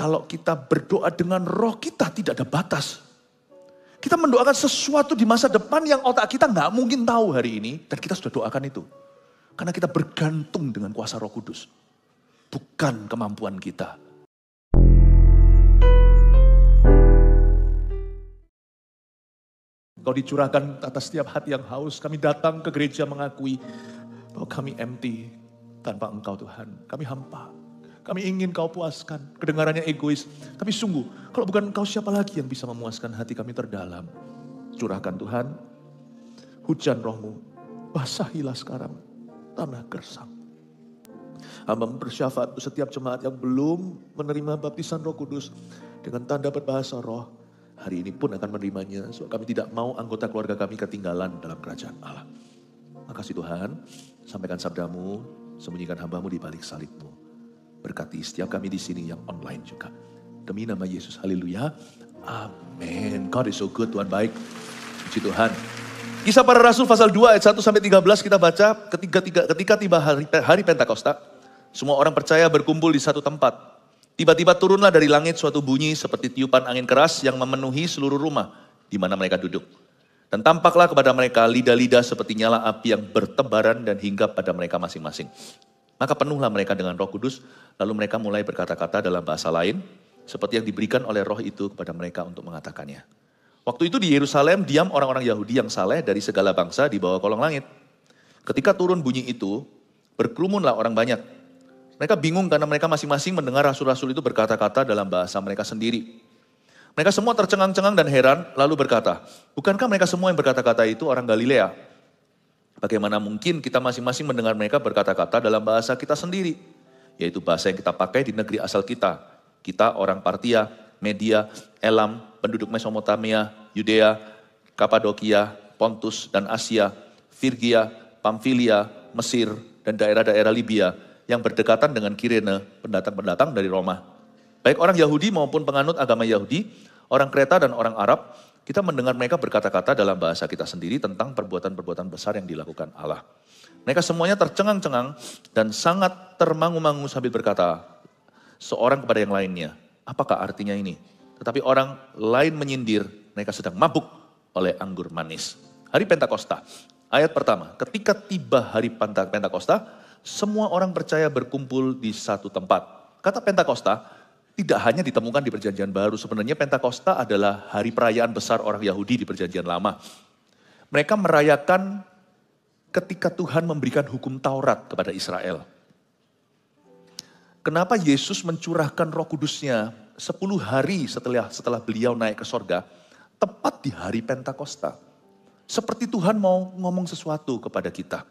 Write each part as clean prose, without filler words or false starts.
Kalau kita berdoa dengan roh kita tidak ada batas. Kita mendoakan sesuatu di masa depan yang otak kita nggak mungkin tahu hari ini. Dan kita sudah doakan itu. Karena kita bergantung dengan kuasa Roh Kudus. Bukan kemampuan kita. Kau dicurahkan atas setiap hati yang haus. Kami datang ke gereja mengakui bahwa kami empty tanpa Engkau Tuhan. Kami hampa. Kami ingin Kau puaskan. Kedengarannya egois. Tapi sungguh, kalau bukan Engkau siapa lagi yang bisa memuaskan hati kami terdalam. Curahkan Tuhan. Hujan Roh-Mu. Basahilah sekarang tanah gersang. Hamba bersyafaat untuk setiap jemaat yang belum menerima baptisan Roh Kudus. Dengan tanda berbahasa roh. Hari ini pun akan menerimanya. Sebab kami tidak mau anggota keluarga kami ketinggalan dalam kerajaan Allah. Makasih Tuhan. Sampaikan sabdamu. Sembunyikan hamba-Mu di balik salib-Mu. Berkati setiap kami di sini yang online juga. Demi nama Yesus, haleluya. Amin. God is so good, Tuhan baik. Puji Tuhan. Kisah Para Rasul pasal 2 ayat 1 sampai 13 kita baca. Ketika tiba hari Pentakosta, semua orang percaya berkumpul di satu tempat. Tiba-tiba turunlah dari langit suatu bunyi seperti tiupan angin keras yang memenuhi seluruh rumah di mana mereka duduk. Dan tampaklah kepada mereka lidah-lidah seperti nyala api yang bertebaran dan hinggap pada mereka masing-masing. Maka penuhlah mereka dengan Roh Kudus, lalu mereka mulai berkata-kata dalam bahasa lain, seperti yang diberikan oleh Roh itu kepada mereka untuk mengatakannya. Waktu itu di Yerusalem diam orang-orang Yahudi yang saleh dari segala bangsa di bawah kolong langit. Ketika turun bunyi itu, berkerumunlah orang banyak. Mereka bingung karena mereka masing-masing mendengar rasul-rasul itu berkata-kata dalam bahasa mereka sendiri. Mereka semua tercengang-cengang dan heran, lalu berkata, bukankah mereka semua yang berkata-kata itu orang Galilea? Bagaimana mungkin kita masing-masing mendengar mereka berkata-kata dalam bahasa kita sendiri, yaitu bahasa yang kita pakai di negeri asal kita. Kita orang Partia, Media, Elam, penduduk Mesopotamia, Yudea, Kapadokia, Pontus dan Asia, Firgia, Pamfilia, Mesir, dan daerah-daerah Libya yang berdekatan dengan Kirene, pendatang-pendatang dari Roma. Baik orang Yahudi maupun penganut agama Yahudi, orang Kreta dan orang Arab, kita mendengar mereka berkata-kata dalam bahasa kita sendiri tentang perbuatan-perbuatan besar yang dilakukan Allah. Mereka semuanya tercengang-cengang dan sangat termangu-mangu sambil berkata, seorang kepada yang lainnya, apakah artinya ini? Tetapi orang lain menyindir, mereka sedang mabuk oleh anggur manis. Hari Pentakosta, ayat pertama, ketika tiba hari Pentakosta, semua orang percaya berkumpul di satu tempat. Kata Pentakosta, tidak hanya ditemukan di Perjanjian Baru. Sebenarnya Pentakosta adalah hari perayaan besar orang Yahudi di Perjanjian Lama. Mereka merayakan ketika Tuhan memberikan hukum Taurat kepada Israel. Kenapa Yesus mencurahkan Roh Kudusnya 10 hari setelah beliau naik ke sorga, tepat di hari Pentakosta. Seperti Tuhan mau ngomong sesuatu kepada kita.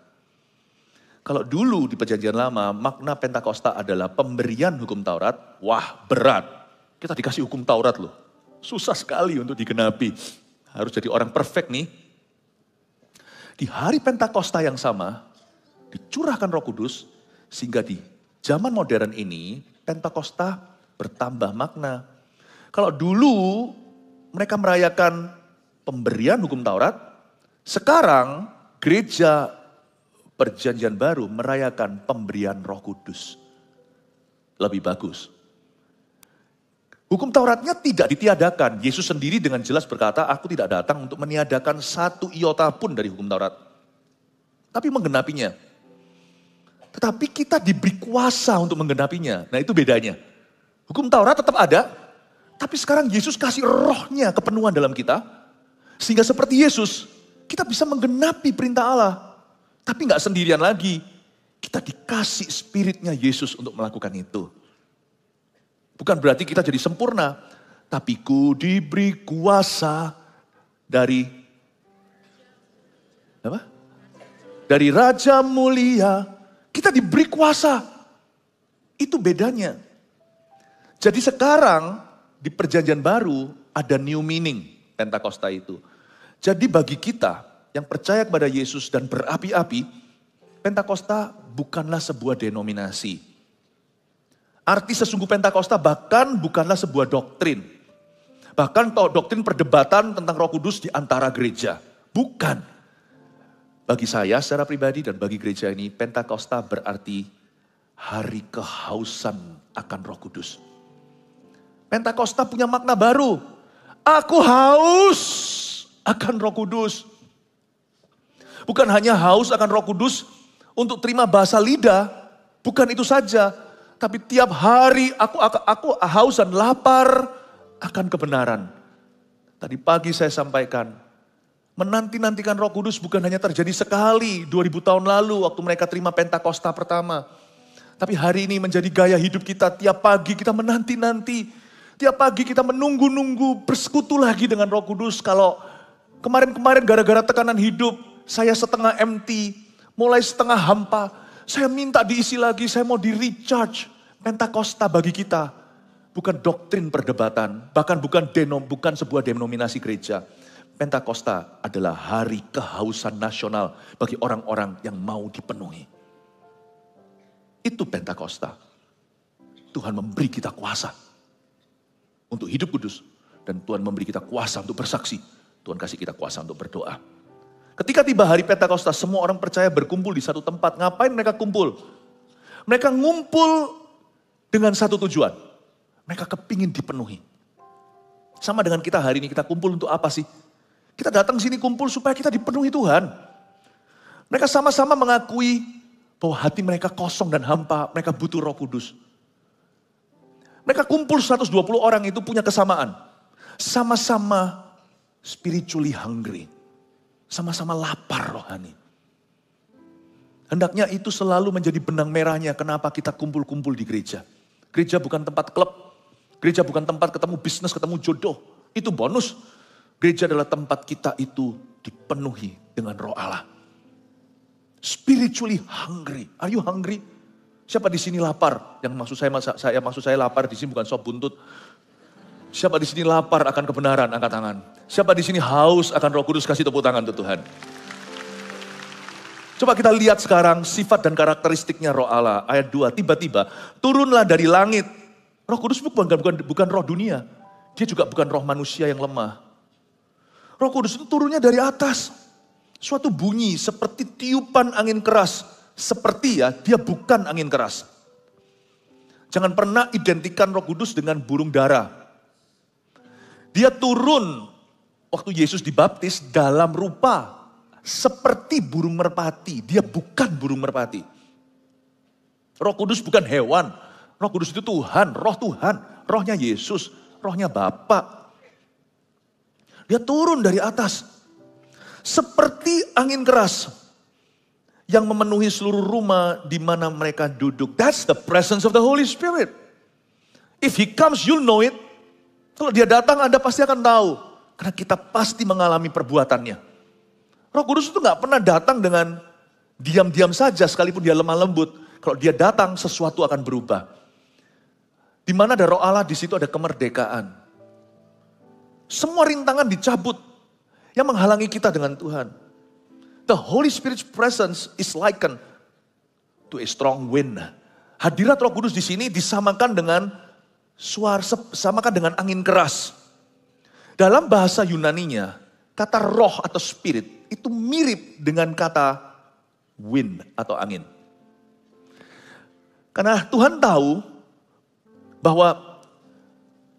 Kalau dulu di Perjanjian Lama, makna Pentakosta adalah pemberian hukum Taurat. Wah, berat. Kita dikasih hukum Taurat loh. Susah sekali untuk digenapi. Harus jadi orang perfect nih. Di hari Pentakosta yang sama, dicurahkan Roh Kudus, sehingga di zaman modern ini, Pentakosta bertambah makna. Kalau dulu mereka merayakan pemberian hukum Taurat, sekarang gereja Perjanjian Baru merayakan pemberian Roh Kudus. Lebih bagus. Hukum Tauratnya tidak ditiadakan. Yesus sendiri dengan jelas berkata, aku tidak datang untuk meniadakan satu iota pun dari hukum Taurat. Tapi menggenapinya. Tetapi kita diberi kuasa untuk menggenapinya. Nah itu bedanya. Hukum Taurat tetap ada, tapi sekarang Yesus kasih rohnya kepenuhan dalam kita. Sehingga seperti Yesus, kita bisa menggenapi perintah Allah. Tapi gak sendirian lagi. Kita dikasih spiritnya Yesus untuk melakukan itu. Bukan berarti kita jadi sempurna. Tapi ku diberi kuasa dari apa? Dari Raja Mulia. Kita diberi kuasa. Itu bedanya. Jadi sekarang di Perjanjian Baru ada new meaning Pentakosta itu. Jadi bagi kita yang percaya kepada Yesus dan berapi-api, Pentakosta bukanlah sebuah denominasi. Arti sesungguh Pentakosta bahkan bukanlah sebuah doktrin. Bahkan doktrin perdebatan tentang Roh Kudus di antara gereja. Bukan. Bagi saya secara pribadi dan bagi gereja ini, Pentakosta berarti hari kehausan akan Roh Kudus. Pentakosta punya makna baru. Aku haus akan Roh Kudus. Bukan hanya haus akan Roh Kudus untuk terima bahasa lidah, bukan itu saja. Tapi tiap hari aku haus dan lapar akan kebenaran. Tadi pagi saya sampaikan, menanti-nantikan Roh Kudus bukan hanya terjadi sekali 2000 tahun lalu waktu mereka terima Pentakosta pertama. Tapi hari ini menjadi gaya hidup kita, tiap pagi kita menanti-nanti. Tiap pagi kita menunggu-nunggu bersekutu lagi dengan Roh Kudus. Kalau kemarin-kemarin gara-gara tekanan hidup, saya setengah empty, mulai setengah hampa. Saya minta diisi lagi, saya mau di-recharge. Pentakosta bagi kita bukan doktrin perdebatan, bahkan bukan sebuah denominasi gereja. Pentakosta adalah hari kehausan nasional bagi orang-orang yang mau dipenuhi. Itu Pentakosta. Tuhan memberi kita kuasa untuk hidup kudus. Dan Tuhan memberi kita kuasa untuk bersaksi. Tuhan kasih kita kuasa untuk berdoa. Ketika tiba hari Pentakosta, semua orang percaya berkumpul di satu tempat. Ngapain mereka kumpul? Mereka ngumpul dengan satu tujuan. Mereka kepingin dipenuhi. Sama dengan kita hari ini, kita kumpul untuk apa sih? Kita datang sini kumpul supaya kita dipenuhi Tuhan. Mereka sama-sama mengakui bahwa hati mereka kosong dan hampa, mereka butuh Roh Kudus. Mereka kumpul 120 orang itu punya kesamaan. Sama-sama spiritually hungry. Sama-sama lapar rohani. Hendaknya itu selalu menjadi benang merahnya kenapa kita kumpul-kumpul di gereja. Gereja bukan tempat klub. Gereja bukan tempat ketemu bisnis, ketemu jodoh. Itu bonus. Gereja adalah tempat kita itu dipenuhi dengan Roh Allah. Spiritually hungry. Are you hungry? Siapa di sini lapar? Yang maksud saya lapar di sini bukan sop buntut. Siapa di sini lapar akan kebenaran? Angkat tangan. Siapa di sini haus akan Roh Kudus? Kasih tepuk tangan untuk Tuhan. Coba kita lihat sekarang sifat dan karakteristiknya Roh Allah. Ayat 2, tiba-tiba turunlah dari langit. Roh Kudus bukan roh dunia. Dia juga bukan roh manusia yang lemah. Roh Kudus itu turunnya dari atas. Suatu bunyi seperti tiupan angin keras. Seperti dia bukan angin keras. Jangan pernah identikan Roh Kudus dengan burung dara. Dia turun waktu Yesus dibaptis dalam rupa seperti burung merpati. Dia bukan burung merpati. Roh Kudus bukan hewan. Roh Kudus itu Tuhan, roh Tuhan. Rohnya Yesus, rohnya Bapa. Dia turun dari atas. Seperti angin keras yang memenuhi seluruh rumah di mana mereka duduk. That's the presence of the Holy Spirit. If He comes, you'll know it. Kalau Dia datang, Anda pasti akan tahu. Karena kita pasti mengalami perbuatannya. Roh Kudus itu gak pernah datang dengan diam-diam saja sekalipun Dia lemah lembut. Kalau Dia datang, sesuatu akan berubah. Di mana ada Roh Allah, di situ ada kemerdekaan. Semua rintangan dicabut yang menghalangi kita dengan Tuhan. The Holy Spirit's presence is likened to a strong wind. Hadirat Roh Kudus di sini disamakan dengan samakan dengan angin keras. Dalam bahasa Yunaninya, kata roh atau spirit itu mirip dengan kata wind atau angin. Karena Tuhan tahu bahwa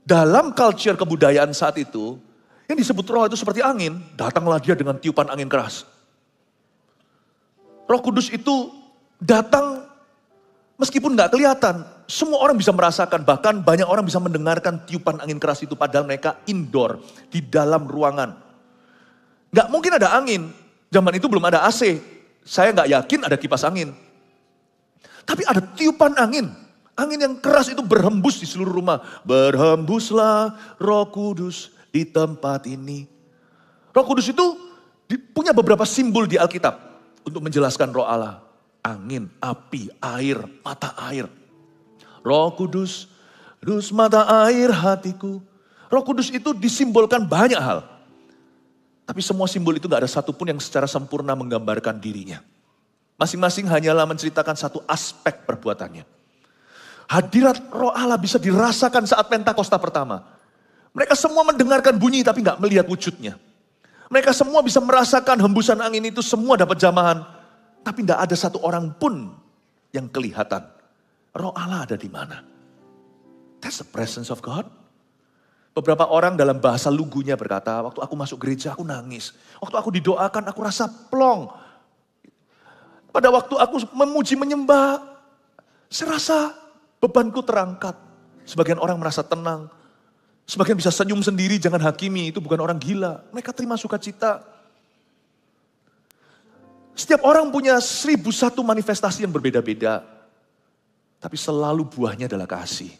dalam culture kebudayaan saat itu, yang disebut roh itu seperti angin, datanglah Dia dengan tiupan angin keras. Roh Kudus itu datang meskipun gak kelihatan. Semua orang bisa merasakan, bahkan banyak orang bisa mendengarkan tiupan angin keras itu padahal mereka indoor, di dalam ruangan. Gak mungkin ada angin, zaman itu belum ada AC. Saya gak yakin ada kipas angin. Tapi ada tiupan angin. Angin yang keras itu berhembus di seluruh rumah. Berhembuslah Roh Kudus di tempat ini. Roh Kudus itu punya beberapa simbol di Alkitab untuk menjelaskan Roh Allah. Angin, api, air, mata air. Roh Kudus, dus mata air hatiku. Roh Kudus itu disimbolkan banyak hal. Tapi semua simbol itu gak ada satupun yang secara sempurna menggambarkan dirinya. Masing-masing hanyalah menceritakan satu aspek perbuatannya. Hadirat Roh Allah bisa dirasakan saat Pentakosta pertama. Mereka semua mendengarkan bunyi tapi gak melihat wujudnya. Mereka semua bisa merasakan hembusan angin itu, semua dapat jamahan. Tapi gak ada satu orang pun yang kelihatan. Roh Allah ada di mana? That's the presence of God. Beberapa orang dalam bahasa lugunya berkata, waktu aku masuk gereja aku nangis. Waktu aku didoakan aku rasa plong. Pada waktu aku memuji menyembah, saya rasa bebanku terangkat. Sebagian orang merasa tenang. Sebagian bisa senyum sendiri, jangan hakimi, itu bukan orang gila. Mereka terima sukacita. Setiap orang punya 1001 manifestasi yang berbeda-beda. Tapi selalu buahnya adalah kasih.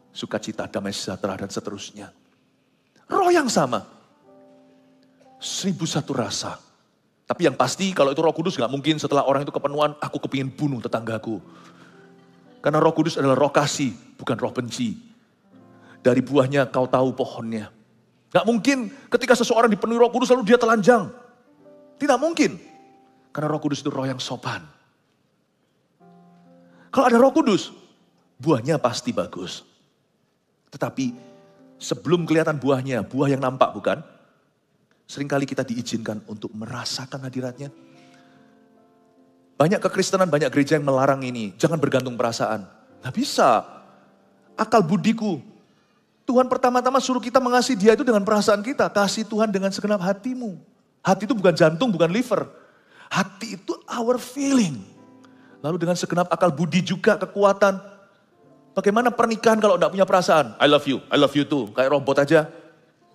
Sukacita, damai sejahtera, dan seterusnya. Roh yang sama. 1001 rasa. Tapi yang pasti kalau itu Roh Kudus gak mungkin setelah orang itu kepenuhan, aku kepingin bunuh tetanggaku. Karena Roh Kudus adalah roh kasih, bukan roh benci. Dari buahnya kau tahu pohonnya. Gak mungkin ketika seseorang dipenuhi Roh Kudus lalu dia telanjang. Tidak mungkin. Karena Roh Kudus itu roh yang sopan. Kalau ada Roh Kudus, buahnya pasti bagus. Tetapi sebelum kelihatan buahnya, buah yang nampak bukan? Seringkali kita diizinkan untuk merasakan hadiratnya. Banyak kekristenan, banyak gereja yang melarang ini. Jangan bergantung perasaan. Nggak bisa. Akal budiku. Tuhan pertama-tama suruh kita mengasihi dia itu dengan perasaan kita. Kasih Tuhan dengan segenap hatimu. Hati itu bukan jantung, bukan liver. Hati itu our feeling. Lalu dengan segenap akal budi juga kekuatan. Bagaimana pernikahan kalau enggak punya perasaan? I love you too. Kayak robot aja.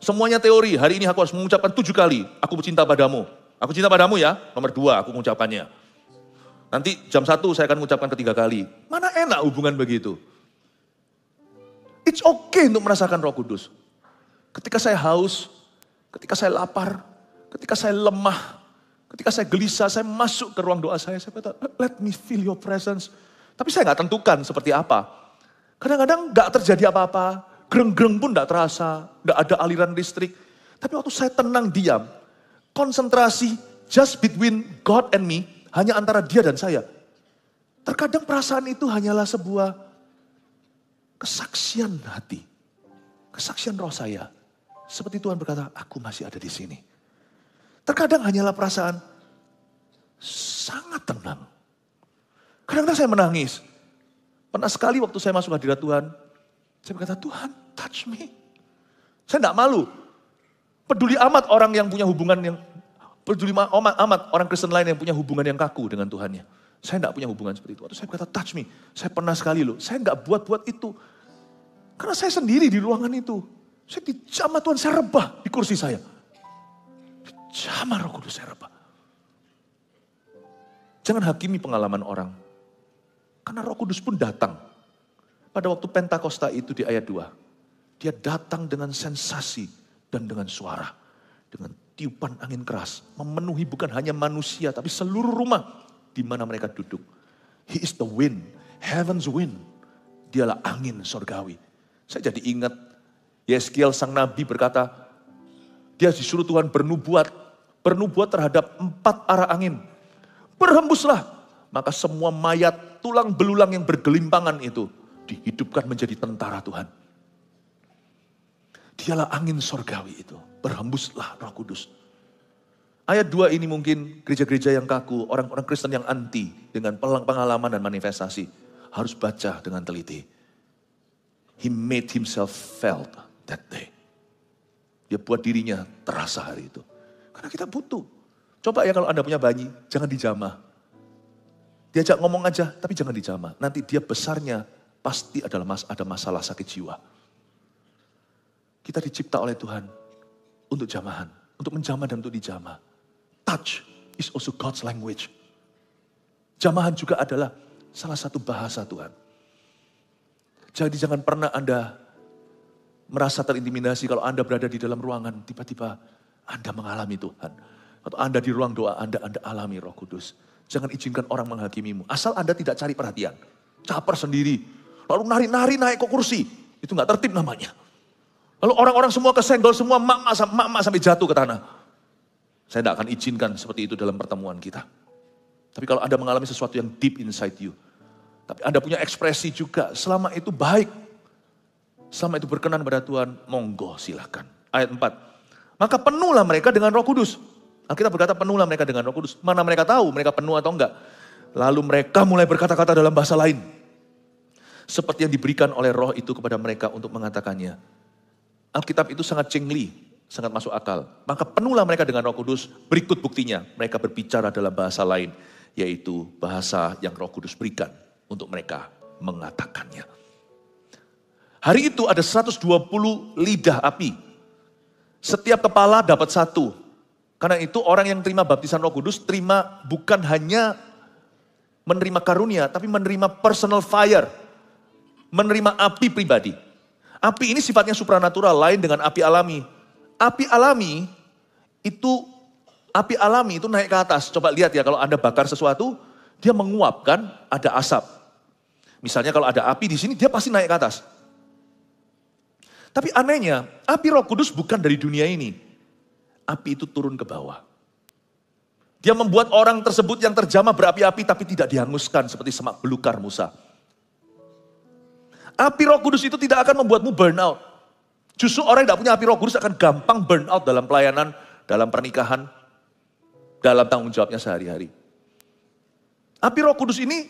Semuanya teori, hari ini aku harus mengucapkan 7 kali. Aku cinta padamu. Aku cinta padamu ya, nomor 2 aku mengucapkannya. Nanti jam 1 saya akan mengucapkan ketiga kali. Mana enak hubungan begitu. It's okay untuk merasakan Roh Kudus. Ketika saya haus, ketika saya lapar, ketika saya lemah, ketika saya gelisah, saya masuk ke ruang doa saya kata, let me feel your presence. Tapi saya nggak tentukan seperti apa. Kadang-kadang nggak terjadi apa-apa, gereng-gereng pun nggak terasa, nggak ada aliran listrik. Tapi waktu saya tenang diam, konsentrasi just between God and me, hanya antara dia dan saya. Terkadang perasaan itu hanyalah sebuah kesaksian hati, kesaksian roh saya. Seperti Tuhan berkata, aku masih ada di sini. Terkadang hanyalah perasaan sangat tenang. Kadang-kadang saya menangis. Pernah sekali waktu saya masuk hadirat Tuhan, saya berkata, Tuhan touch me. Saya tidak malu. Peduli amat orang yang punya hubungan yang, peduli amat orang Kristen lain yang punya hubungan yang kaku dengan Tuhannya. Saya tidak punya hubungan seperti itu. Waktu saya berkata, touch me. Saya pernah sekali loh, saya nggak buat-buat itu. Karena saya sendiri di ruangan itu. Saya dijamah Tuhan, saya rebah di kursi saya. Dijamah Roh Kudus, saya rebah. Jangan hakimi pengalaman orang. Karena Roh Kudus pun datang. Pada waktu Pentakosta itu di ayat 2. Dia datang dengan sensasi dan dengan suara. Dengan tiupan angin keras. Memenuhi bukan hanya manusia tapi seluruh rumah di mana mereka duduk. He is the wind, heaven's wind. Dialah angin sorgawi. Saya jadi ingat Yeskiel sang nabi berkata, dia disuruh Tuhan bernubuat terhadap 4 arah angin. Berhembuslah. Maka semua mayat tulang belulang yang bergelimpangan itu dihidupkan menjadi tentara Tuhan. Dialah angin sorgawi itu. Berhembuslah Roh Kudus. Ayat 2 ini mungkin gereja-gereja yang kaku, orang-orang Kristen yang anti dengan pengalaman dan manifestasi. Harus baca dengan teliti. He made himself felt that day. Dia buat dirinya terasa hari itu. Karena kita butuh. Coba ya kalau Anda punya bayi, jangan dijamah. Diajak ngomong aja, tapi jangan dijamah. Nanti dia besarnya pasti ada masalah sakit jiwa. Kita dicipta oleh Tuhan untuk jamahan, untuk menjamah dan untuk dijamah. Touch is also God's language. Jamahan juga adalah salah satu bahasa Tuhan. Jadi jangan pernah Anda merasa terintimidasi kalau Anda berada di dalam ruangan, tiba-tiba Anda mengalami Tuhan. Atau Anda di ruang doa, Anda alami Roh Kudus. Jangan izinkan orang menghakimimu. Asal Anda tidak cari perhatian. Caper sendiri. Lalu nari-nari naik ke kursi. Itu gak tertib namanya. Lalu orang-orang semua kesenggol, semua mak-mak sampai jatuh ke tanah. Saya tidak akan izinkan seperti itu dalam pertemuan kita. Tapi kalau Anda mengalami sesuatu yang deep inside you. Tapi Anda punya ekspresi juga. Selama itu baik. Selama itu berkenan pada Tuhan. Monggo silakan. Ayat 4. Maka penuhlah mereka dengan Roh Kudus. Alkitab berkata penuhlah mereka dengan Roh Kudus. Mana mereka tahu mereka penuh atau enggak. Lalu mereka mulai berkata-kata dalam bahasa lain. Seperti yang diberikan oleh Roh itu kepada mereka untuk mengatakannya. Alkitab itu sangat cengli, sangat masuk akal. Maka penuhlah mereka dengan Roh Kudus, berikut buktinya. Mereka berbicara dalam bahasa lain, yaitu bahasa yang Roh Kudus berikan untuk mereka mengatakannya. Hari itu ada 120 lidah api. Setiap kepala dapat satu. Karena itu orang yang terima baptisan Roh Kudus terima bukan hanya menerima karunia, tapi menerima personal fire. Menerima api pribadi. Api ini sifatnya supranatural, lain dengan api alami. Api alami itu naik ke atas. Coba lihat ya, kalau Anda bakar sesuatu, dia menguap kan, ada asap. Misalnya kalau ada api di sini, dia pasti naik ke atas. Tapi anehnya, api Roh Kudus bukan dari dunia ini. Api itu turun ke bawah. Dia membuat orang tersebut yang terjamah berapi-api tapi tidak dihanguskan seperti semak belukar Musa. Api Roh Kudus itu tidak akan membuatmu burn out. Justru orang yang tidak punya api Roh Kudus akan gampang burn out dalam pelayanan, dalam pernikahan, dalam tanggung jawabnya sehari-hari. Api Roh Kudus ini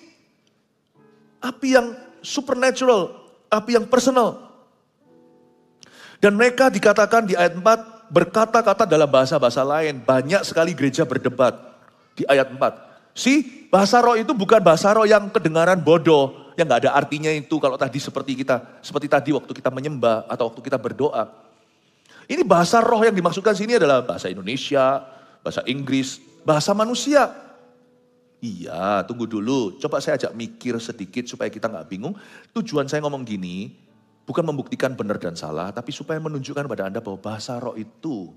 api yang supernatural, api yang personal. Dan mereka dikatakan di ayat 4 berkata-kata dalam bahasa-bahasa lain. Banyak sekali gereja berdebat di ayat 4. Bahasa roh itu bukan bahasa roh yang kedengaran bodoh, yang gak ada artinya itu kalau tadi seperti tadi waktu kita menyembah atau waktu kita berdoa. Ini bahasa roh yang dimaksudkan sini adalah bahasa Indonesia, bahasa Inggris, bahasa manusia. Iya, tunggu dulu. Coba saya ajak mikir sedikit supaya kita gak bingung. Tujuan saya ngomong gini, bukan membuktikan benar dan salah, tapi supaya menunjukkan pada Anda bahwa bahasa roh itu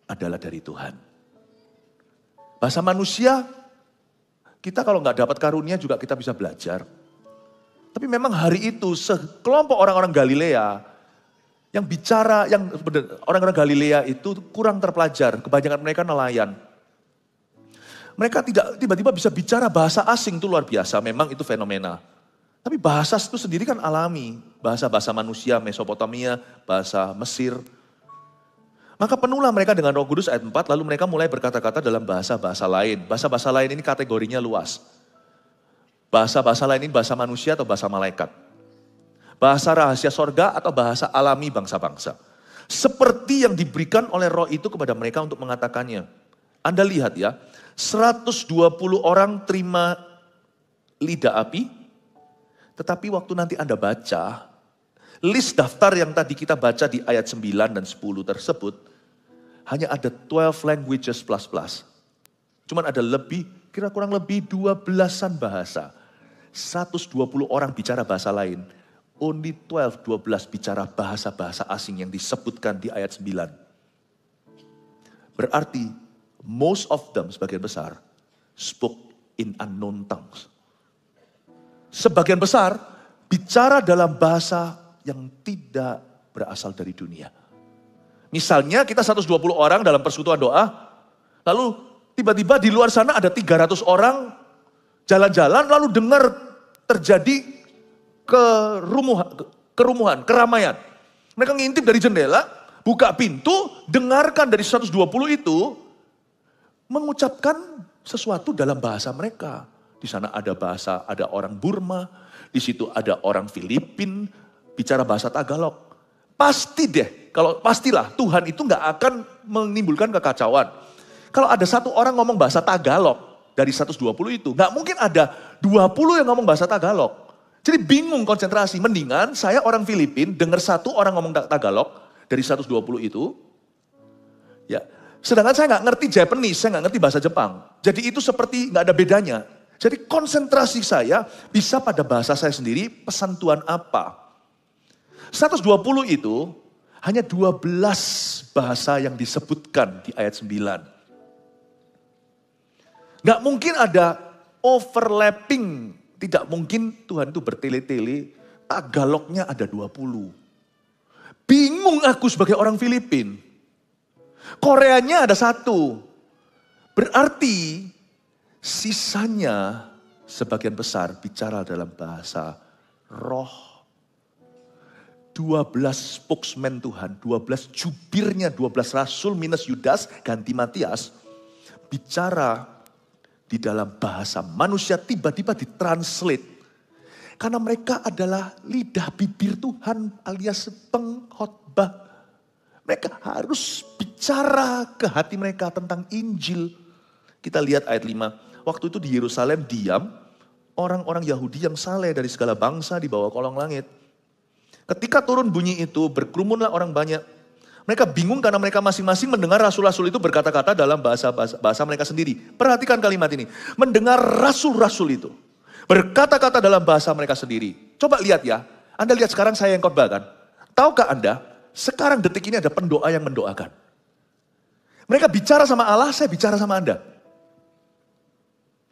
adalah dari Tuhan. Bahasa manusia, kita kalau nggak dapat karunia juga kita bisa belajar. Tapi memang hari itu sekelompok orang-orang Galilea yang bicara, orang-orang Galilea itu kurang terpelajar, kebanyakan mereka nelayan. Mereka tidak tiba-tiba bisa bicara bahasa asing, itu luar biasa, memang itu fenomena. Tapi bahasa itu sendiri kan alami. Bahasa-bahasa manusia, Mesopotamia, bahasa Mesir. Maka penuhlah mereka dengan Roh Kudus ayat 4, lalu mereka mulai berkata-kata dalam bahasa-bahasa lain. Bahasa-bahasa lain ini kategorinya luas. Bahasa-bahasa lain ini bahasa manusia atau bahasa malaikat. Bahasa rahasia sorga atau bahasa alami bangsa-bangsa. Seperti yang diberikan oleh roh itu kepada mereka untuk mengatakannya. Anda lihat ya, 120 orang terima lidah api. Tetapi waktu nanti Anda baca, list daftar yang tadi kita baca di ayat 9 dan 10 tersebut, hanya ada 12 languages plus. Cuman ada kurang lebih 12-an bahasa. 120 orang bicara bahasa lain. Only 12 bicara bahasa-bahasa asing yang disebutkan di ayat 9. Berarti, most of them, sebagian besar, spoke in unknown tongues. Sebagian besar bicara dalam bahasa yang tidak berasal dari dunia. Misalnya kita 120 orang dalam persekutuan doa, lalu tiba-tiba di luar sana ada 300 orang jalan-jalan lalu dengar terjadi kerumuhan, keramaian. Mereka ngintip dari jendela, buka pintu, dengarkan dari 120 itu mengucapkan sesuatu dalam bahasa mereka. Di sana ada orang Burma, di situ ada orang Filipin, bicara bahasa Tagalog. Pastilah Tuhan itu gak akan menimbulkan kekacauan. Kalau ada satu orang ngomong bahasa Tagalog dari 120 itu, gak mungkin ada 20 yang ngomong bahasa Tagalog. Jadi bingung konsentrasi, mendingan saya orang Filipin dengar satu orang ngomong Tagalog dari 120 itu, ya. Sedangkan saya gak ngerti Japanese, saya gak ngerti bahasa Jepang. Jadi itu seperti gak ada bedanya. Jadi konsentrasi saya bisa pada bahasa saya sendiri, pesan Tuhan apa. 120 itu hanya 12 bahasa yang disebutkan di ayat 9. Gak mungkin ada overlapping, tidak mungkin Tuhan itu bertele-tele, Tagalognya ada 20. Bingung aku sebagai orang Filipin. Koreanya ada 1. Berarti sisanya sebagian besar bicara dalam bahasa roh. 12 spokesman Tuhan, 12 jubirnya, 12 rasul minus Yudas ganti Matias. Bicara di dalam bahasa manusia tiba-tiba ditranslate. Karena mereka adalah lidah bibir Tuhan alias pengkhotbah. Mereka harus bicara ke hati mereka tentang Injil. Kita lihat ayat 5. Waktu itu di Yerusalem diam orang-orang Yahudi yang saleh dari segala bangsa di bawah kolong langit. Ketika turun bunyi itu berkerumunlah orang banyak. Mereka bingung karena mereka masing-masing mendengar rasul-rasul itu berkata-kata dalam bahasa mereka sendiri. Perhatikan kalimat ini. Mendengar rasul-rasul itu berkata-kata dalam bahasa mereka sendiri. Coba lihat ya. Anda lihat sekarang saya yang khotbah kan. Tahukah Anda, sekarang detik ini ada pendoa yang mendoakan. Mereka bicara sama Allah, saya bicara sama Anda.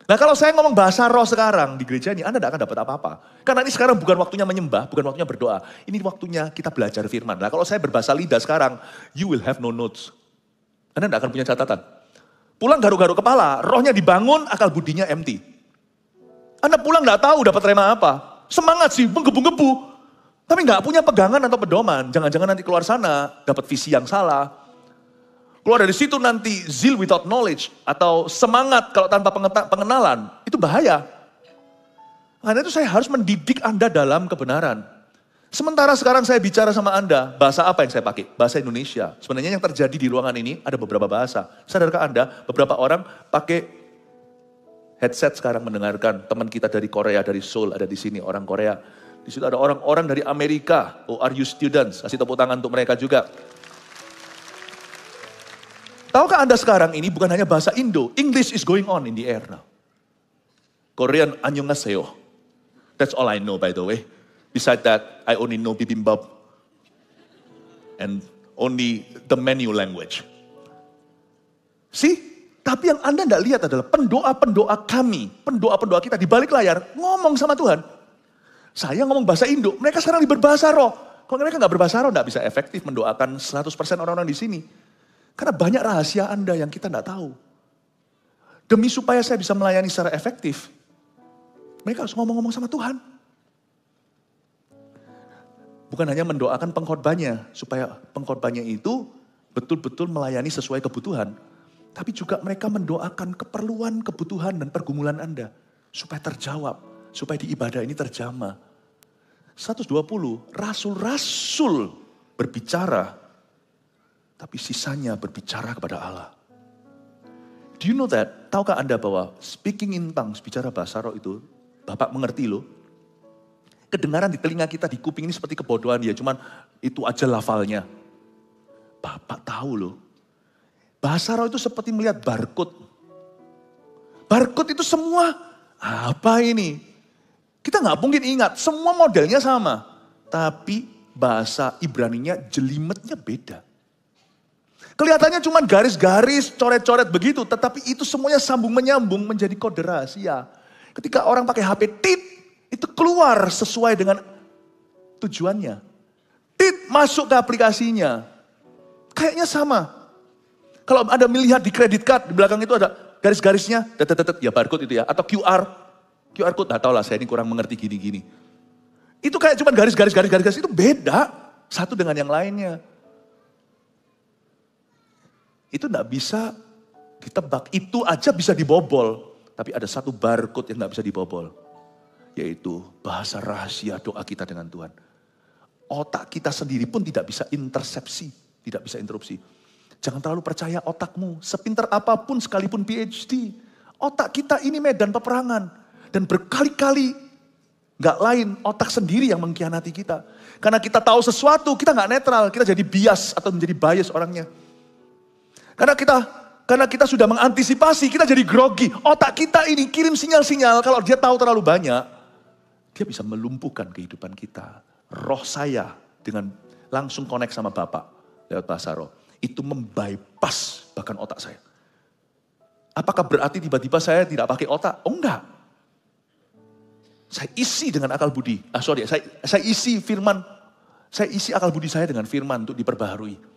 Nah kalau saya ngomong bahasa roh sekarang di gereja ini, Anda tidak akan dapat apa-apa. Karena ini sekarang bukan waktunya menyembah, bukan waktunya berdoa. Ini waktunya kita belajar firman. Nah kalau saya berbahasa lidah sekarang, you will have no notes. Anda tidak akan punya catatan. Pulang garuk-garuk kepala, rohnya dibangun, akal budinya empty. Anda pulang tidak tahu dapat rema apa. Semangat sih, menggebu-gebu. Tapi nggak punya pegangan atau pedoman. Jangan-jangan nanti keluar sana, dapat visi yang salah. Keluar dari situ nanti zeal without knowledge atau semangat kalau tanpa pengenalan, itu bahaya. Karena itu saya harus mendidik Anda dalam kebenaran. Sementara sekarang saya bicara sama Anda, bahasa apa yang saya pakai? Bahasa Indonesia. Sebenarnya yang terjadi di ruangan ini ada beberapa bahasa. Sadarkah Anda, beberapa orang pakai headset sekarang mendengarkan. Teman kita dari Korea, dari Seoul ada di sini, orang Korea. Di situ ada orang-orang dari Amerika. Oh, are you students? Kasih tepuk tangan untuk mereka juga. Tahukah Anda sekarang ini bukan hanya bahasa Indo, English is going on in the air now. Korean annyeonghaseyo. That's all I know by the way. Besides that, I only know bibimbap. And only the menu language. See? Tapi yang Anda tidak lihat adalah pendoa-pendoa kami, pendoa-pendoa kita di balik layar, ngomong sama Tuhan. Saya ngomong bahasa Indo, mereka sekarang berbahasa roh. Kalau mereka nggak berbahasa roh, nggak bisa efektif mendoakan 100% orang-orang di sini. Karena banyak rahasia Anda yang kita tidak tahu. Demi supaya saya bisa melayani secara efektif, mereka harus ngomong-ngomong sama Tuhan. Bukan hanya mendoakan pengkhotbahnya, supaya pengkhotbahnya itu betul-betul melayani sesuai kebutuhan. Tapi juga mereka mendoakan keperluan, kebutuhan, dan pergumulan Anda. Supaya terjawab, supaya di ibadah ini terjamah. 120, rasul-rasul berbicara. Tapi sisanya berbicara kepada Allah. Do you know that? Tahukah Anda bahwa speaking in tongues, bicara bahasa roh itu, Bapak mengerti loh. Kedengaran di telinga kita, di kuping ini seperti kebodohan ya, cuman itu aja lafalnya. Bapak tahu loh. Bahasa roh itu seperti melihat barcode. Barcode itu semua, apa ini? Kita nggak mungkin ingat, semua modelnya sama. Tapi bahasa Ibraninya jelimetnya beda. Kelihatannya cuma garis-garis, coret-coret begitu. Tetapi itu semuanya sambung menyambung menjadi kode rahasia. Ketika orang pakai HP tit, itu keluar sesuai dengan tujuannya. Tit masuk ke aplikasinya. Kayaknya sama. Kalau Anda melihat di credit card, di belakang itu ada garis-garisnya. Ya barcode itu ya. Atau QR code, nggak tahu lah saya ini kurang mengerti gini-gini. Itu kayak cuma garis-garis itu beda. Satu dengan yang lainnya. Itu tidak bisa ditebak. Itu aja bisa dibobol. Tapi ada satu barcode yang tidak bisa dibobol. Yaitu bahasa rahasia doa kita dengan Tuhan. Otak kita sendiri pun tidak bisa intersepsi. Tidak bisa interupsi. Jangan terlalu percaya otakmu. Sepintar apapun sekalipun PhD. Otak kita ini medan peperangan. Dan berkali-kali gak lain otak sendiri yang mengkhianati kita. Karena kita tahu sesuatu, kita gak netral. Kita jadi bias atau menjadi bias orangnya. Karena kita sudah mengantisipasi, kita jadi grogi. Otak kita ini kirim sinyal-sinyal, kalau dia tahu terlalu banyak, dia bisa melumpuhkan kehidupan kita. Roh saya dengan langsung connect sama Bapak lewat bahasa roh. Itu membypass bahkan otak saya. Apakah berarti tiba-tiba saya tidak pakai otak? Oh enggak. Saya isi dengan akal budi. Saya isi firman. Saya isi akal budi saya dengan firman untuk diperbaharui.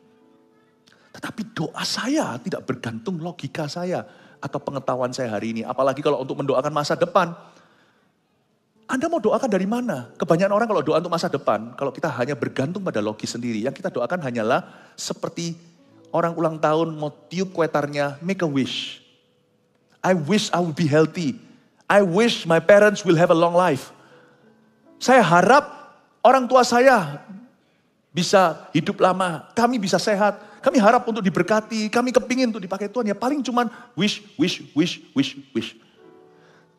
Tetapi doa saya tidak bergantung logika saya atau pengetahuan saya hari ini. Apalagi kalau untuk mendoakan masa depan. Anda mau doakan dari mana? Kebanyakan orang kalau doa untuk masa depan, kalau kita hanya bergantung pada logis sendiri, yang kita doakan hanyalah seperti orang ulang tahun mau tiup kuetarnya, make a wish. I wish I will be healthy. I wish my parents will have a long life. Saya harap orang tua saya bisa hidup lama, kami bisa sehat, kami harap untuk diberkati, kami kepingin untuk dipakai Tuhan. Ya paling cuman wish.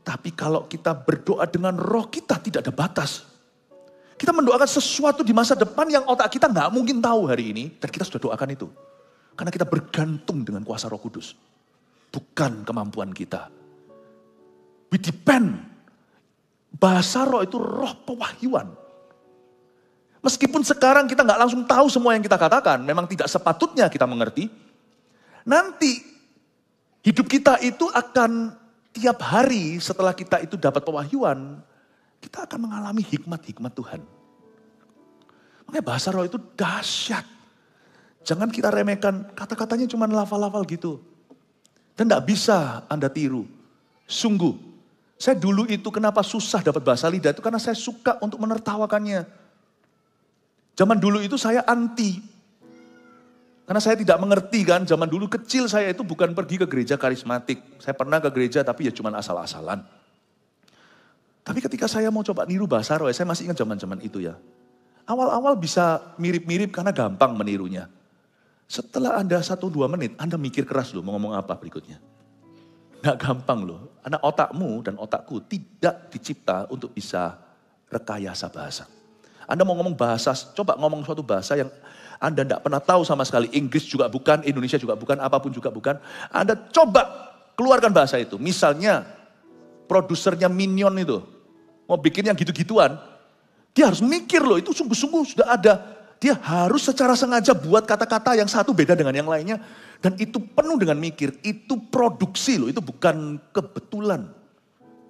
Tapi kalau kita berdoa dengan roh, kita tidak ada batas. Kita mendoakan sesuatu di masa depan yang otak kita nggak mungkin tahu hari ini. Dan kita sudah doakan itu. Karena kita bergantung dengan kuasa Roh Kudus. Bukan kemampuan kita. We depend. Bahasa roh itu roh pewahyuan. Meskipun sekarang kita nggak langsung tahu semua yang kita katakan. Memang tidak sepatutnya kita mengerti. Nanti hidup kita itu akan tiap hari setelah kita itu dapat pewahyuan. Kita akan mengalami hikmat-hikmat Tuhan. Makanya bahasa roh itu dahsyat. Jangan kita remehkan, kata-katanya cuma lafal-lafal gitu. Dan tidak bisa Anda tiru. Sungguh, saya dulu itu kenapa susah dapat bahasa lidah itu karena saya suka untuk menertawakannya. Zaman dulu itu saya anti. Karena saya tidak mengerti kan, zaman dulu kecil saya itu bukan pergi ke gereja karismatik. Saya pernah ke gereja tapi ya cuma asal-asalan. Tapi ketika saya mau coba niru bahasa roh, saya masih ingat zaman-zaman itu ya. Awal-awal bisa mirip-mirip karena gampang menirunya. Setelah Anda 1-2 menit, Anda mikir keras loh mau ngomong apa berikutnya. Nggak gampang loh. Karena otakmu dan otakku tidak dicipta untuk bisa rekayasa bahasa. Anda mau ngomong bahasa, coba ngomong suatu bahasa yang Anda tidak pernah tahu sama sekali. Inggris juga bukan, Indonesia juga bukan, apapun juga bukan. Anda coba keluarkan bahasa itu. Misalnya, produsernya Minion itu, mau bikin yang gitu-gituan, dia harus mikir loh, itu sungguh-sungguh sudah ada. Dia harus secara sengaja buat kata-kata yang satu beda dengan yang lainnya. Dan itu penuh dengan mikir, itu produksi loh, itu bukan kebetulan.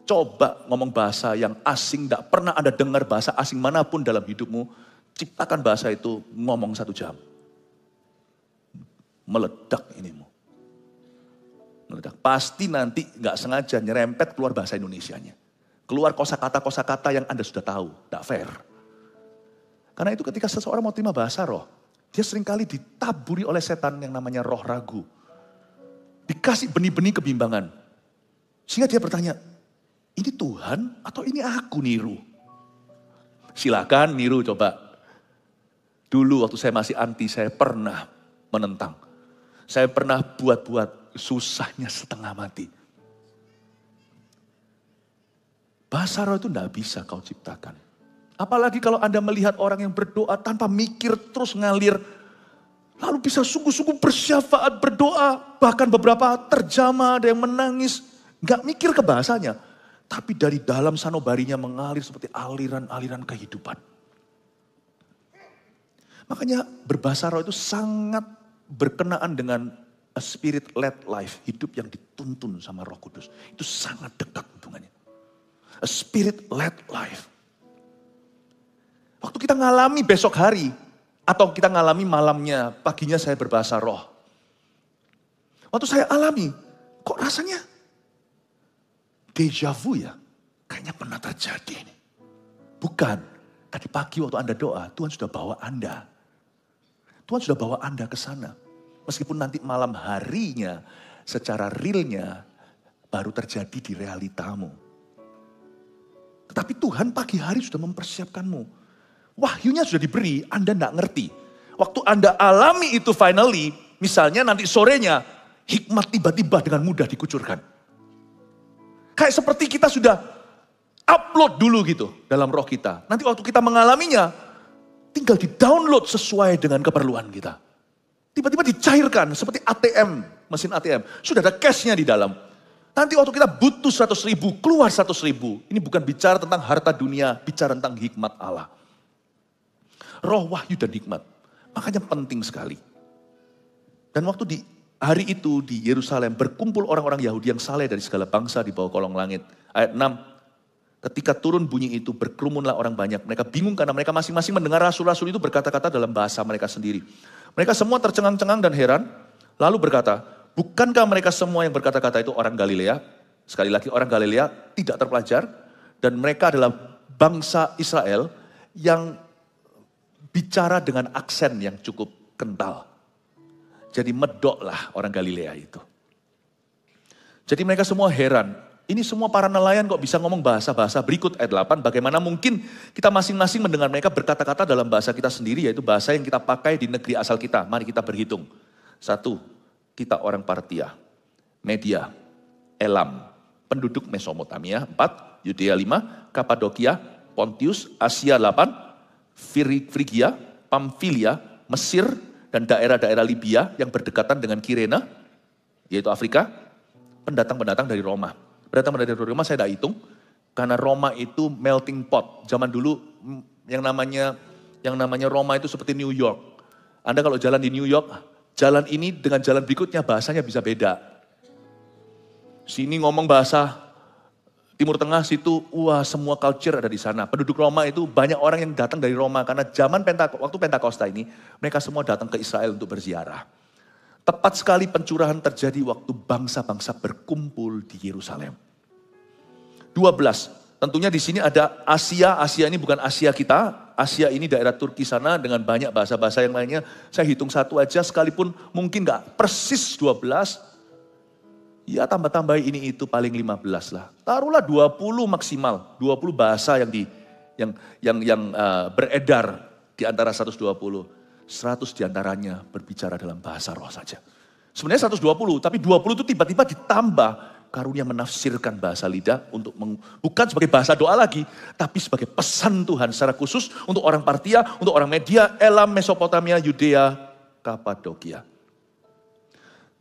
Coba ngomong bahasa yang asing, tidak pernah Anda dengar bahasa asing manapun dalam hidupmu. Ciptakan bahasa itu, ngomong 1 jam. Meledak inimu. Meledak. Pasti nanti nggak sengaja nyerempet keluar bahasa Indonesianya. Keluar kosakata-kosakata yang Anda sudah tahu, tidak fair. Karena itu ketika seseorang mau terima bahasa roh, dia seringkali ditaburi oleh setan yang namanya roh ragu. Dikasih benih-benih kebimbangan. Sehingga dia bertanya, ini Tuhan atau ini aku niru? Silakan niru coba. Dulu waktu saya masih anti, saya pernah menentang. Saya pernah buat-buat, susahnya setengah mati. Bahasa roh itu tidak bisa kau ciptakan. Apalagi kalau Anda melihat orang yang berdoa tanpa mikir terus ngalir. Lalu bisa sungguh-sungguh bersyafaat berdoa. Bahkan beberapa terjamah, ada yang menangis. Gak mikir ke bahasanya. Tapi dari dalam sanubarinya mengalir seperti aliran-aliran kehidupan. Makanya berbahasa roh itu sangat berkenaan dengan a spirit-led life. Hidup yang dituntun sama Roh Kudus. Itu sangat dekat hubungannya. A spirit-led life. Waktu kita ngalami besok hari, atau kita ngalami malamnya, paginya saya berbahasa roh. Waktu saya alami, kok rasanya deja vu ya? Kayaknya pernah terjadi ini. Bukan, tadi pagi waktu Anda doa, Tuhan sudah bawa Anda. Tuhan sudah bawa Anda ke sana. Meskipun nanti malam harinya, secara realnya, baru terjadi di realitamu. Tetapi Tuhan pagi hari sudah mempersiapkanmu. Wahyunya sudah diberi, Anda tidak ngerti. Waktu Anda alami itu finally, misalnya nanti sorenya, hikmat tiba-tiba dengan mudah dikucurkan. Kayak seperti kita sudah upload dulu gitu dalam roh kita. Nanti waktu kita mengalaminya, tinggal di-download sesuai dengan keperluan kita. Tiba-tiba dicairkan seperti ATM, mesin ATM. Sudah ada cash-nya di dalam. Nanti waktu kita butuh 100.000, keluar 100.000. Ini bukan bicara tentang harta dunia, bicara tentang hikmat Allah. Roh, wahyu, dan hikmat. Makanya penting sekali. Dan waktu di hari itu di Yerusalem berkumpul orang-orang Yahudi yang saleh dari segala bangsa di bawah kolong langit. Ayat 6, ketika turun bunyi itu berkerumunlah orang banyak. Mereka bingung karena mereka masing-masing mendengar rasul-rasul itu berkata-kata dalam bahasa mereka sendiri. Mereka semua tercengang-cengang dan heran. Lalu berkata, bukankah mereka semua yang berkata-kata itu orang Galilea? Sekali lagi orang Galilea tidak terpelajar. Dan mereka adalah bangsa Israel yang bicara dengan aksen yang cukup kental. Jadi medoklah orang Galilea itu. Jadi mereka semua heran. Ini semua para nelayan kok bisa ngomong bahasa-bahasa berikut ayat 8. Bagaimana mungkin kita masing-masing mendengar mereka berkata-kata dalam bahasa kita sendiri, yaitu bahasa yang kita pakai di negeri asal kita. Mari kita berhitung. 1, kita orang Partia, Media, Elam, penduduk Mesopotamia. 4, Yudea 5, Kapadokia, Pontius, Asia 8, Frigia, Pamfilia, Mesir, dan daerah-daerah Libya yang berdekatan dengan Kirene, yaitu Afrika, pendatang-pendatang dari Roma. Pendatang-pendatang dari Roma saya tidak hitung, karena Roma itu melting pot. Zaman dulu yang namanya Roma itu seperti New York. Anda kalau jalan di New York, jalan ini dengan jalan berikutnya bahasanya bisa beda. Sini ngomong bahasa Timur Tengah, situ, wah semua culture ada di sana. Penduduk Roma itu banyak orang yang datang dari Roma, karena waktu Pentakosta ini, mereka semua datang ke Israel untuk berziarah. Tepat sekali pencurahan terjadi waktu bangsa-bangsa berkumpul di Yerusalem. 12, tentunya di sini ada Asia. Asia ini bukan Asia kita. Asia ini daerah Turki sana dengan banyak bahasa-bahasa yang lainnya. Saya hitung satu aja sekalipun mungkin gak persis 12. Ya tambah-tambah ini itu paling 15 lah. Taruhlah 20 maksimal. 20 bahasa yang beredar di antara 120. 100 diantaranya berbicara dalam bahasa roh saja. Sebenarnya 120, tapi 20 itu tiba-tiba ditambah karunia menafsirkan bahasa lidah untuk bukan sebagai bahasa doa lagi, tapi sebagai pesan Tuhan secara khusus untuk orang Partia, untuk orang Media, Elam, Mesopotamia, Yudea, Kapadokia.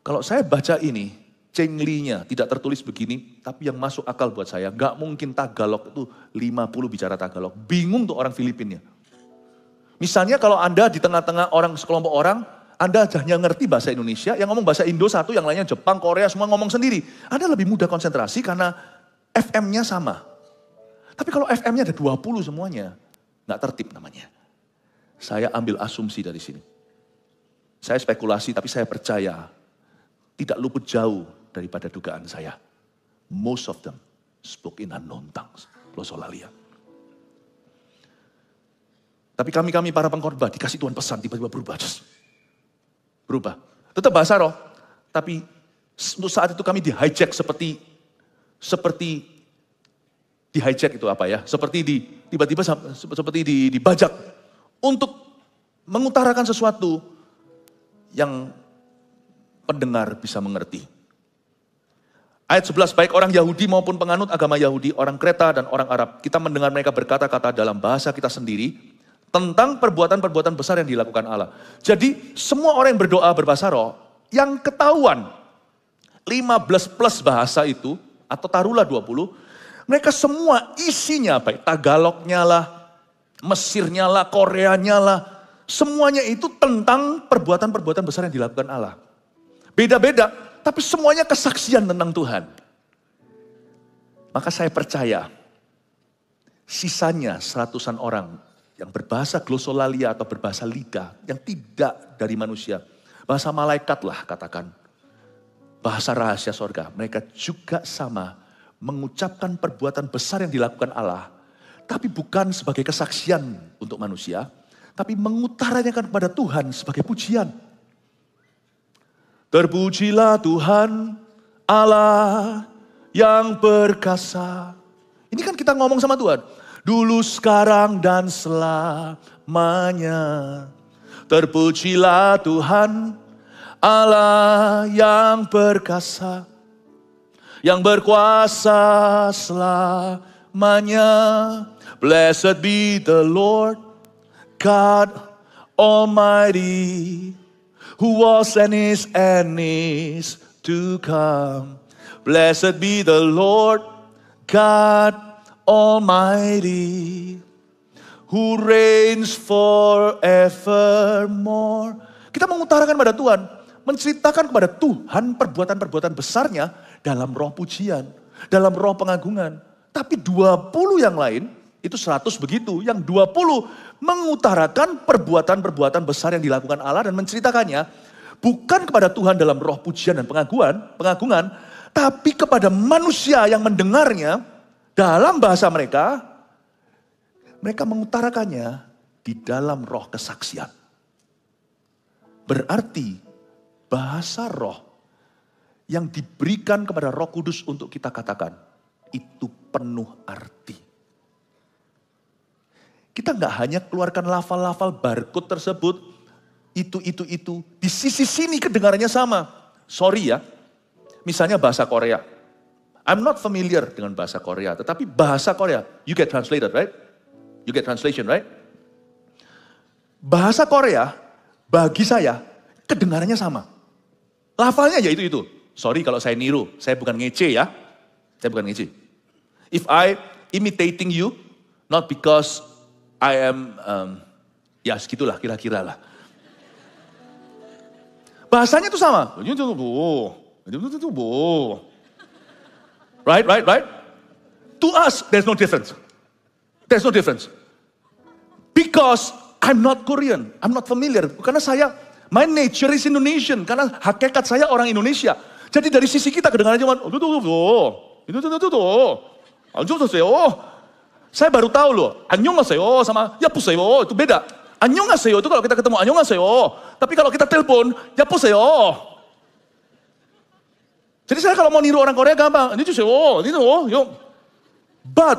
Kalau saya baca ini, Cengli-nya tidak tertulis begini, tapi yang masuk akal buat saya, gak mungkin Tagalog itu 50 bicara Tagalog. Bingung tuh orang Filipinnya. Misalnya kalau Anda di tengah-tengah sekelompok orang, Anda hanya ngerti bahasa Indonesia, yang ngomong bahasa Indo satu, yang lainnya Jepang, Korea, semua ngomong sendiri. Anda lebih mudah konsentrasi karena FM-nya sama. Tapi kalau FM-nya ada 20 semuanya, gak tertib namanya. Saya ambil asumsi dari sini. Saya spekulasi, tapi saya percaya tidak luput jauh daripada dugaan saya. Most of them spoke in unknown tongues. Glosolalia. Tapi kami para pengkhotbah dikasih Tuhan pesan, tiba-tiba berubah. Berubah. Tetap bahasa roh. Tapi untuk saat itu kami di-hijack seperti di-hijack itu apa ya? Seperti tiba-tiba seperti dibajak. Untuk mengutarakan sesuatu yang pendengar bisa mengerti. Ayat 11, baik orang Yahudi maupun penganut agama Yahudi, orang Kreta dan orang Arab, kita mendengar mereka berkata-kata dalam bahasa kita sendiri tentang perbuatan-perbuatan besar yang dilakukan Allah. Jadi semua orang yang berdoa berbahasa roh, yang ketahuan 15 plus bahasa itu, atau taruhlah 20, mereka semua isinya baik Tagalognya lah, Mesirnya lah, Koreanya lah, semuanya itu tentang perbuatan-perbuatan besar yang dilakukan Allah. Beda-beda. Tapi semuanya kesaksian tentang Tuhan. Maka saya percaya, sisanya 100-an orang yang berbahasa glosolalia atau berbahasa lidah, yang tidak dari manusia. Bahasa malaikat lah katakan. Bahasa rahasia sorga. Mereka juga sama mengucapkan perbuatan besar yang dilakukan Allah. Tapi bukan sebagai kesaksian untuk manusia. Tapi mengutarakan kepada Tuhan sebagai pujian. Terpujilah Tuhan Allah yang perkasa. Ini kan kita ngomong sama Tuhan. Dulu, sekarang, dan selamanya. Terpujilah Tuhan Allah yang perkasa. Yang berkuasa selamanya. Blessed be the Lord God Almighty. Who was and is to come. Blessed be the Lord God Almighty, who reigns forevermore. Kita mengutarakan pada Tuhan, menceritakan kepada Tuhan perbuatan-perbuatan besarnya dalam roh pujian, dalam roh pengagungan. Tapi 20 yang lain, itu 100 begitu, yang 20 mengutarakan perbuatan-perbuatan besar yang dilakukan Allah dan menceritakannya bukan kepada Tuhan dalam roh pujian dan pengagungan, tapi kepada manusia yang mendengarnya dalam bahasa mereka mengutarakannya di dalam roh kesaksian. Berarti bahasa roh yang diberikan kepada Roh Kudus untuk kita katakan itu penuh arti. Kita nggak hanya keluarkan lafal-lafal barcode tersebut, itu. Di sisi sini kedengarannya sama. Sorry ya, misalnya bahasa Korea. I'm not familiar dengan bahasa Korea, tetapi bahasa Korea, you get translated, right? You get translation, right? Bahasa Korea, bagi saya, kedengarannya sama. Lafalnya ya itu. Sorry kalau saya niru, saya bukan ngece ya. Saya bukan ngece. If I imitating you, not because I am, ya segitulah kira-kira lah. Bahasanya itu sama. Right? To us, there's no difference. There's no difference. Because I'm not Korean, I'm not familiar. Karena my nature is Indonesian. Karena hakikat saya orang Indonesia. Jadi dari sisi kita kedengarannya cuma, saya baru tahu loh, annyeonghaseyo sama yapuseyo itu beda. Annyeonghaseyo itu kalau kita ketemu annyeonghaseyo. Tapi kalau kita telepon, yapuseyo. Jadi saya kalau mau niru orang Korea gampang. But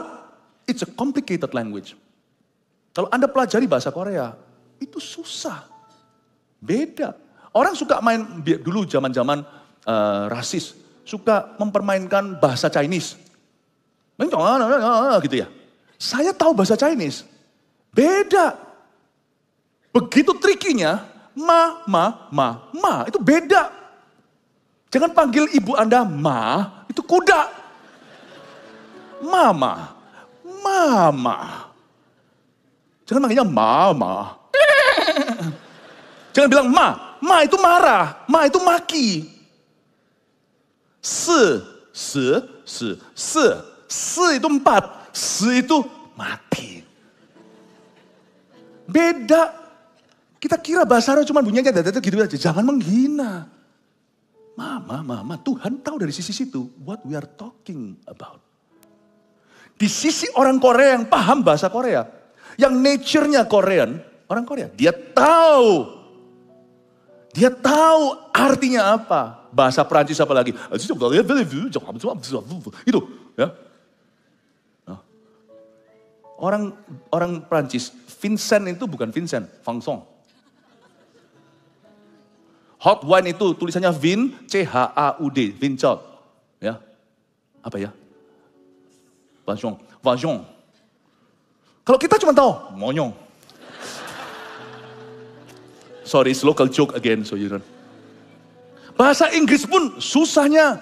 it's a complicated language. Kalau Anda pelajari bahasa Korea, itu susah. Beda. Orang suka main, dulu zaman-zaman rasis, suka mempermainkan bahasa Chinese. Gitu ya. Saya tahu bahasa Chinese. Beda. Begitu trikinya, ma, itu beda. Jangan panggil ibu Anda ma, itu kuda. Mama. Jangan manggilnya mama. Jangan bilang ma itu marah, ma itu maki. Se itu 4, se itu mati. Beda. Kita kira bahasa Arab cuma bunyinya gitu aja, jangan menghina. Mama, Tuhan tahu dari sisi situ what we are talking about. Di sisi orang Korea yang paham bahasa Korea, yang nature-nya Korean, orang Korea, dia tahu artinya apa. Bahasa Perancis apa lagi? Itu, ya. Orang Perancis, Vincent itu bukan Vincent, Vincent. Hot wine itu tulisannya Vin, C-H-A-U-D, Vincent. Ya. Apa ya? Vagnon. Kalau kita cuma tahu, monyong. Sorry, it's local joke again, so you know. Bahasa Inggris pun susahnya.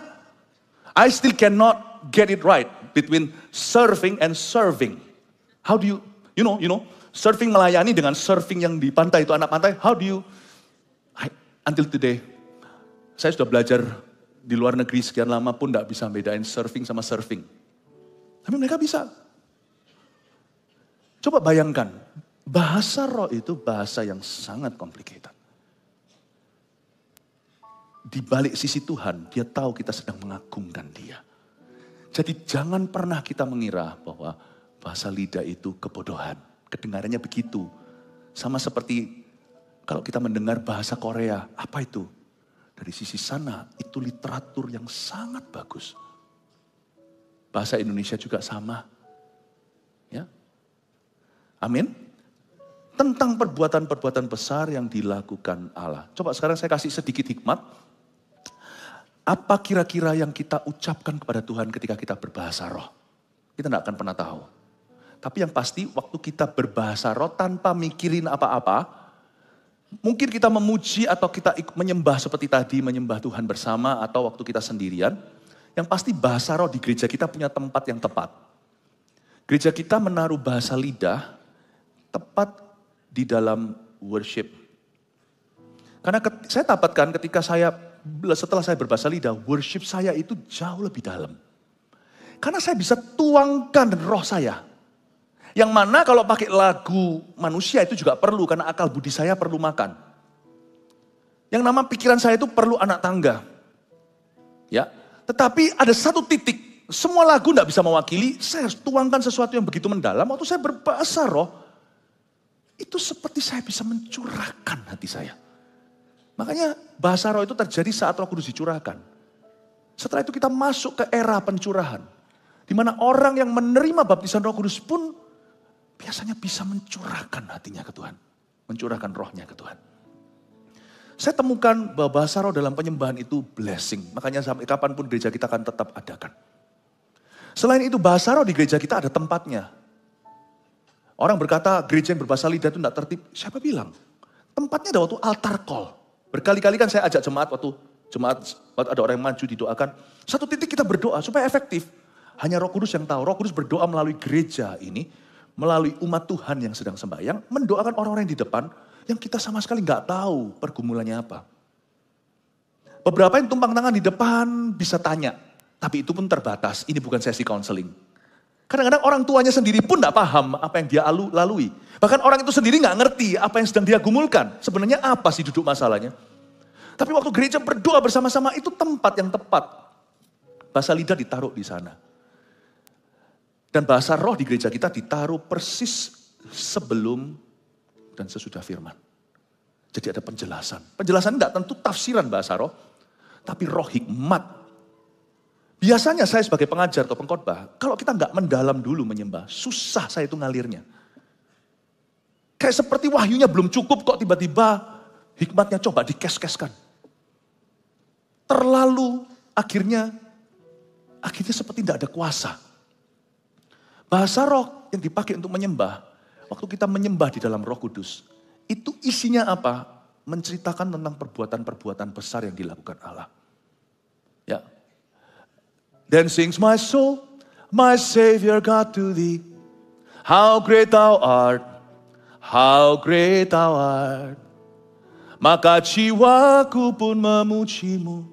I still cannot get it right between surfing and serving. How do you know, surfing melayani dengan surfing yang di pantai itu anak pantai, how do you, until today, saya sudah belajar di luar negeri sekian lama pun tidak bisa bedain surfing sama surfing. Tapi mereka bisa. Coba bayangkan, bahasa roh itu bahasa yang sangat complicated. Di balik sisi Tuhan, dia tahu kita sedang mengagungkan dia. Jadi jangan pernah kita mengira bahwa bahasa lidah itu kebodohan. Kedengarannya begitu. Sama seperti kalau kita mendengar bahasa Korea, apa itu? Dari sisi sana, itu literatur yang sangat bagus. Bahasa Indonesia juga sama. Ya. Amin. Tentang perbuatan-perbuatan besar yang dilakukan Allah. Coba sekarang saya kasih sedikit hikmat. Apa kira-kira yang kita ucapkan kepada Tuhan ketika kita berbahasa roh? Kita tidak akan pernah tahu. Tapi yang pasti waktu kita berbahasa roh tanpa mikirin apa-apa, mungkin kita memuji atau kita menyembah seperti tadi, menyembah Tuhan bersama atau waktu kita sendirian. Yang pasti bahasa roh di gereja kita punya tempat yang tepat. Gereja kita menaruh bahasa lidah tepat di dalam worship. Karena saya dapatkan ketika setelah saya berbahasa lidah, worship saya itu jauh lebih dalam. Karena saya bisa tuangkan roh saya. Yang mana kalau pakai lagu manusia itu juga perlu, karena akal budi saya perlu makan. Yang nama pikiran saya itu perlu anak tangga. Ya, tetapi ada satu titik, semua lagu tidak bisa mewakili, saya harus tuangkan sesuatu yang begitu mendalam. Waktu saya berbahasa roh, itu seperti saya bisa mencurahkan hati saya. Makanya bahasa roh itu terjadi saat Roh Kudus dicurahkan. Setelah itu kita masuk ke era pencurahan. Di mana orang yang menerima baptisan Roh Kudus pun biasanya bisa mencurahkan hatinya ke Tuhan. Mencurahkan rohnya ke Tuhan. Saya temukan bahwa bahasa roh dalam penyembahan itu blessing. Makanya sampai kapanpun gereja kita akan tetap adakan. Selain itu bahasa roh di gereja kita ada tempatnya. Orang berkata gereja yang berbahasa lidah itu tidak tertib. Siapa bilang? Tempatnya ada waktu altar call. Berkali-kali kan saya ajak jemaat waktu ada orang yang maju didoakan. Satu titik kita berdoa supaya efektif. Hanya Roh Kudus yang tahu. Roh Kudus berdoa melalui gereja ini. Melalui umat Tuhan yang sedang sembahyang. Mendoakan orang-orang yang di depan. Yang kita sama sekali nggak tahu pergumulannya apa. Beberapa yang tumpang tangan di depan bisa tanya. Tapi itu pun terbatas. Ini bukan sesi counseling. Kadang-kadang orang tuanya sendiri pun nggak paham apa yang dia lalui. Bahkan orang itu sendiri nggak ngerti apa yang sedang dia gumulkan. Sebenarnya apa sih duduk masalahnya. Tapi waktu gereja berdoa bersama-sama itu tempat yang tepat. Bahasa lidah ditaruh di sana. Dan bahasa roh di gereja kita ditaruh persis sebelum dan sesudah firman. Jadi ada penjelasan. Penjelasan tidak tentu tafsiran bahasa roh, tapi roh hikmat. Biasanya saya sebagai pengajar atau pengkhotbah, kalau kita nggak mendalam dulu menyembah, susah saya itu ngalirnya. Kayak seperti wahyunya belum cukup kok tiba-tiba hikmatnya coba dikes-keskan. Terlalu akhirnya seperti tidak ada kuasa. Bahasa roh yang dipakai untuk menyembah, waktu kita menyembah di dalam Roh Kudus, itu isinya apa? Menceritakan tentang perbuatan-perbuatan besar yang dilakukan Allah. Ya. Then sings my soul, my Savior God to thee. How great thou art, how great thou art. Maka jiwaku pun memujimu.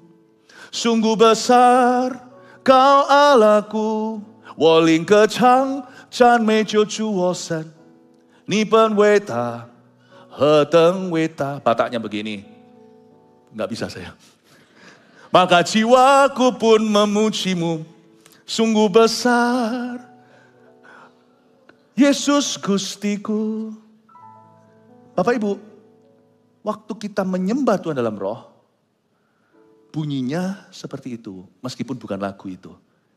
Sungguh besar kau Allahku. Woling kecang chan mejo juosan. Nipen weta, heteng weta. Bataknya begini. Nggak bisa saya. Maka jiwaku pun memujimu. Sungguh besar. Yesus Gustiku. Bapak Ibu. Waktu kita menyembah Tuhan dalam roh. Bunyinya seperti itu. Meskipun bukan lagu itu.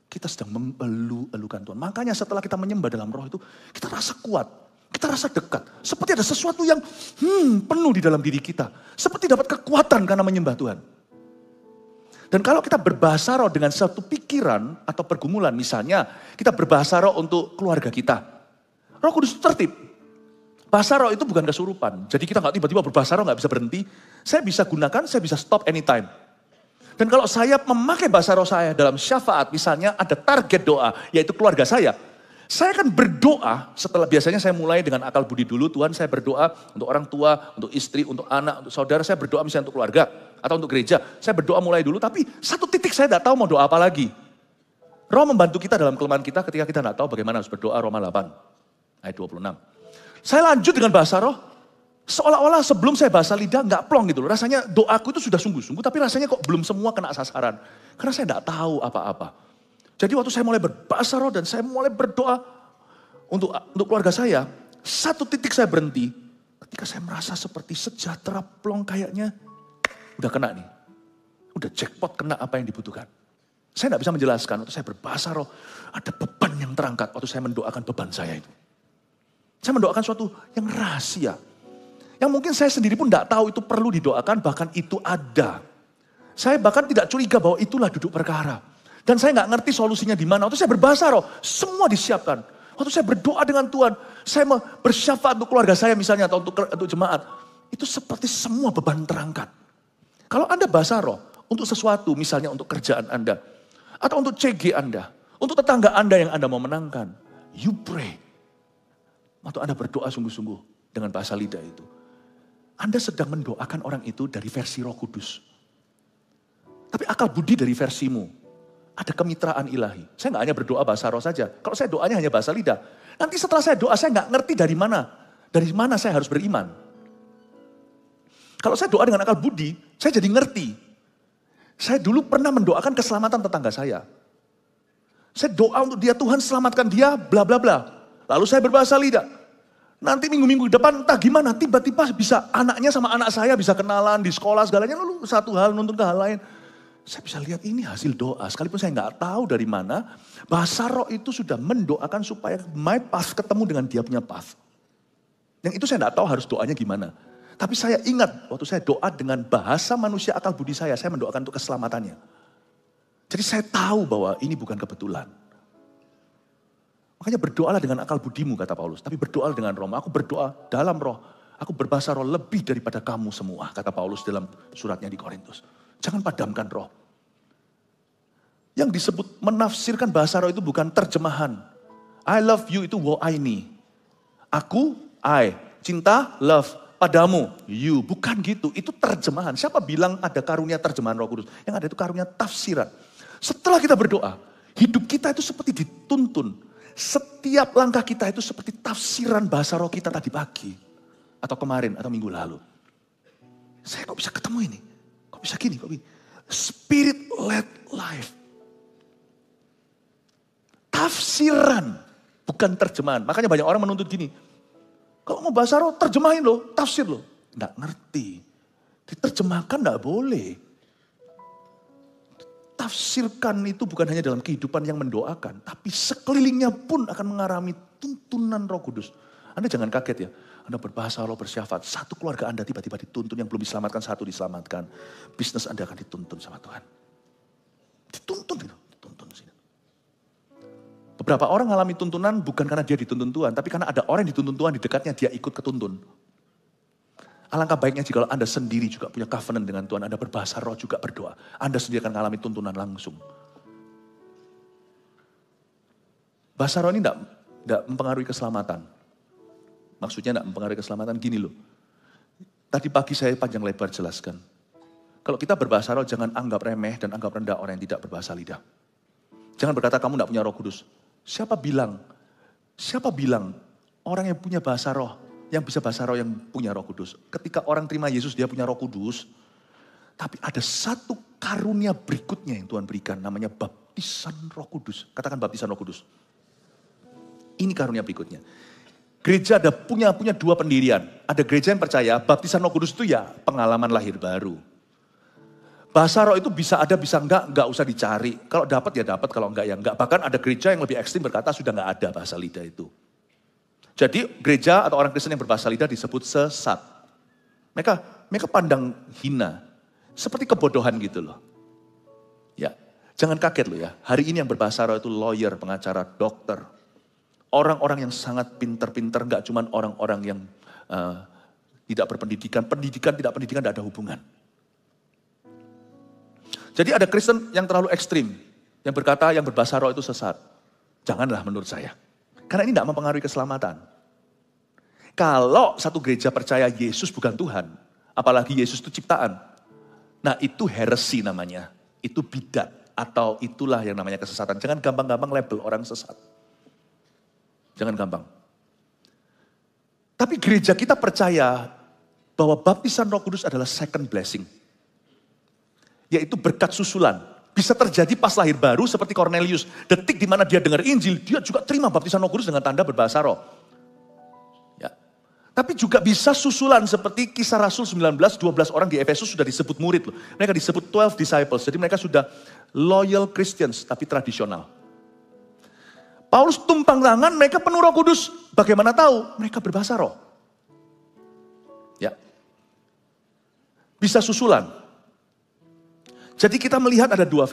Kita sedang mengeluh-elukan Tuhan. Makanya setelah kita menyembah dalam roh itu. Kita rasa kuat. Kita rasa dekat. Seperti ada sesuatu yang penuh di dalam diri kita. Seperti dapat kekuatan karena menyembah Tuhan. Dan kalau kita berbahasa roh dengan satu pikiran atau pergumulan. Misalnya kita berbahasa roh untuk keluarga kita. Roh Kudus itu tertib. Bahasa roh itu bukan kesurupan. Jadi kita nggak tiba-tiba berbahasa roh nggak bisa berhenti. Saya bisa gunakan, saya bisa stop anytime. Dan kalau saya memakai bahasa roh saya dalam syafaat, misalnya ada target doa, yaitu keluarga saya. Saya akan berdoa setelah biasanya saya mulai dengan akal budi dulu. Tuhan saya berdoa untuk orang tua, untuk istri, untuk anak, untuk saudara. Saya berdoa misalnya untuk keluarga atau untuk gereja. Saya berdoa mulai dulu, tapi satu titik saya tidak tahu mau doa apa lagi. Roh membantu kita dalam kelemahan kita ketika kita tidak tahu bagaimana harus berdoa. Roma 8 ayat 26. Saya lanjut dengan bahasa roh. Seolah-olah sebelum saya bahasa lidah nggak plong gitu loh. Rasanya doaku itu sudah sungguh-sungguh, tapi rasanya kok belum semua kena sasaran. Karena saya nggak tahu apa-apa. Jadi waktu saya mulai berbahasa roh dan saya mulai berdoa untuk keluarga saya, satu titik saya berhenti. Ketika saya merasa seperti sejahtera plong kayaknya, udah kena nih. Udah jackpot kena apa yang dibutuhkan. Saya nggak bisa menjelaskan, waktu saya berbahasa roh, ada beban yang terangkat waktu saya mendoakan beban saya itu. Saya mendoakan suatu yang rahasia. Yang mungkin saya sendiri pun tidak tahu itu perlu didoakan, bahkan itu ada. Saya bahkan tidak curiga bahwa itulah duduk perkara. Dan saya nggak ngerti solusinya di mana. Waktu saya berbahasa roh, semua disiapkan. Waktu saya berdoa dengan Tuhan, saya bersyafaat untuk keluarga saya misalnya, atau untuk jemaat. Itu seperti semua beban terangkat. Kalau Anda bahasa roh, untuk sesuatu, misalnya untuk kerjaan Anda, atau untuk CG Anda, untuk tetangga Anda yang Anda mau menangkan, you pray. Waktu Anda berdoa sungguh-sungguh dengan bahasa lidah itu. Anda sedang mendoakan orang itu dari versi Roh Kudus. Tapi akal budi dari versimu. Ada kemitraan ilahi. Saya nggak hanya berdoa bahasa roh saja. Kalau saya doanya hanya bahasa lidah. Nanti setelah saya doa, saya nggak ngerti dari mana. Dari mana saya harus beriman. Kalau saya doa dengan akal budi, saya jadi ngerti. Saya dulu pernah mendoakan keselamatan tetangga saya. Saya doa untuk dia, Tuhan selamatkan dia, bla bla bla. Lalu saya berbahasa lidah. Nanti minggu-minggu depan entah gimana, tiba-tiba bisa anaknya sama anak saya bisa kenalan di sekolah segalanya. Lalu satu hal nuntun ke hal lain. Saya bisa lihat ini hasil doa. Sekalipun saya nggak tahu dari mana, bahasa roh itu sudah mendoakan supaya my path ketemu dengan dia punya path. Yang itu saya nggak tahu harus doanya gimana. Tapi saya ingat waktu saya doa dengan bahasa manusia akal budi saya mendoakan untuk keselamatannya. Jadi saya tahu bahwa ini bukan kebetulan. Makanya berdoalah dengan akal budimu kata Paulus. Tapi berdoalah dengan roh. Aku berdoa dalam roh. Aku berbahasa roh lebih daripada kamu semua. Kata Paulus dalam suratnya di Korintus. Jangan padamkan roh. Yang disebut menafsirkan bahasa roh itu bukan terjemahan. I love you itu wo aini. Aku, I. Cinta, love. Padamu, you. Bukan gitu. Itu terjemahan. Siapa bilang ada karunia terjemahan Roh Kudus? Yang ada itu karunia tafsiran. Setelah kita berdoa, hidup kita itu seperti dituntun. Setiap langkah kita itu seperti tafsiran bahasa roh kita tadi pagi. Atau kemarin, atau minggu lalu. Saya kok bisa ketemu ini? Kok bisa gini? Kok gini? Spirit-led life. Tafsiran, bukan terjemahan. Makanya banyak orang menuntut gini. Kalau mau bahasa roh, terjemahin loh, tafsir loh. Nggak ngerti. Diterjemahkan nggak boleh. Tafsirkan itu bukan hanya dalam kehidupan yang mendoakan. Tapi sekelilingnya pun akan mengalami tuntunan Roh Kudus. Anda jangan kaget ya. Anda berbahasa roh bersyafat. Satu keluarga Anda tiba-tiba dituntun. Yang belum diselamatkan, satu diselamatkan. Bisnis Anda akan dituntun sama Tuhan. Dituntun gitu. Dituntun sini. Beberapa orang mengalami tuntunan bukan karena dia dituntun Tuhan. Tapi karena ada orang yang dituntun Tuhan di dekatnya dia ikut ketuntun. Alangkah baiknya jika Anda sendiri juga punya covenant dengan Tuhan. Anda berbahasa roh juga berdoa. Anda sendiri akan mengalami tuntunan langsung. Bahasa roh ini tidak mempengaruhi keselamatan. Maksudnya tidak mempengaruhi keselamatan gini loh. Tadi pagi saya panjang lebar jelaskan. Kalau kita berbahasa roh jangan anggap remeh dan anggap rendah orang yang tidak berbahasa lidah. Jangan berkata kamu tidak punya Roh Kudus. Siapa bilang orang yang punya bahasa roh, yang bisa bahasa roh yang punya Roh Kudus. Ketika orang terima Yesus dia punya Roh Kudus. Tapi ada satu karunia berikutnya yang Tuhan berikan namanya baptisan Roh Kudus. Katakan baptisan Roh Kudus. Ini karunia berikutnya. Gereja punya dua pendirian. Ada gereja yang percaya baptisan Roh Kudus itu ya pengalaman lahir baru. Bahasa roh itu bisa ada, bisa enggak usah dicari. Kalau dapat ya dapat, kalau enggak ya enggak. Bahkan ada gereja yang lebih ekstrim berkata sudah enggak ada bahasa lidah itu. Jadi gereja atau orang Kristen yang berbahasa lidah disebut sesat. Mereka pandang hina. Seperti kebodohan gitu loh. Ya, jangan kaget loh ya. Hari ini yang berbahasa roh itu lawyer, pengacara, dokter. Orang-orang yang sangat pinter-pinter, enggak cuma orang-orang yang tidak berpendidikan. Pendidikan, tidak pendidikan, tidak ada hubungan. Jadi ada Kristen yang terlalu ekstrim. Yang berkata yang berbahasa roh itu sesat. Janganlah menurut saya. Karena ini tidak mempengaruhi keselamatan. Kalau satu gereja percaya Yesus bukan Tuhan. Apalagi Yesus itu ciptaan. Nah itu heresi namanya. Itu bidat. Atau itulah yang namanya kesesatan. Jangan gampang-gampang label orang sesat. Jangan gampang. Tapi gereja kita percaya bahwa baptisan Roh Kudus adalah second blessing. Yaitu berkat susulan. Bisa terjadi pas lahir baru seperti Cornelius. Detik di mana dia dengar Injil, dia juga terima baptisan Roh Kudus dengan tanda berbahasa roh. Ya. Tapi juga bisa susulan seperti Kisah Rasul 19, 12 orang di Efesus sudah disebut murid loh. Mereka disebut 12 disciples. Jadi mereka sudah loyal Christians tapi tradisional. Paulus tumpang tangan, mereka penuh Roh Kudus. Bagaimana tahu? Mereka berbahasa roh. Ya. Bisa susulan. Jadi kita melihat ada dua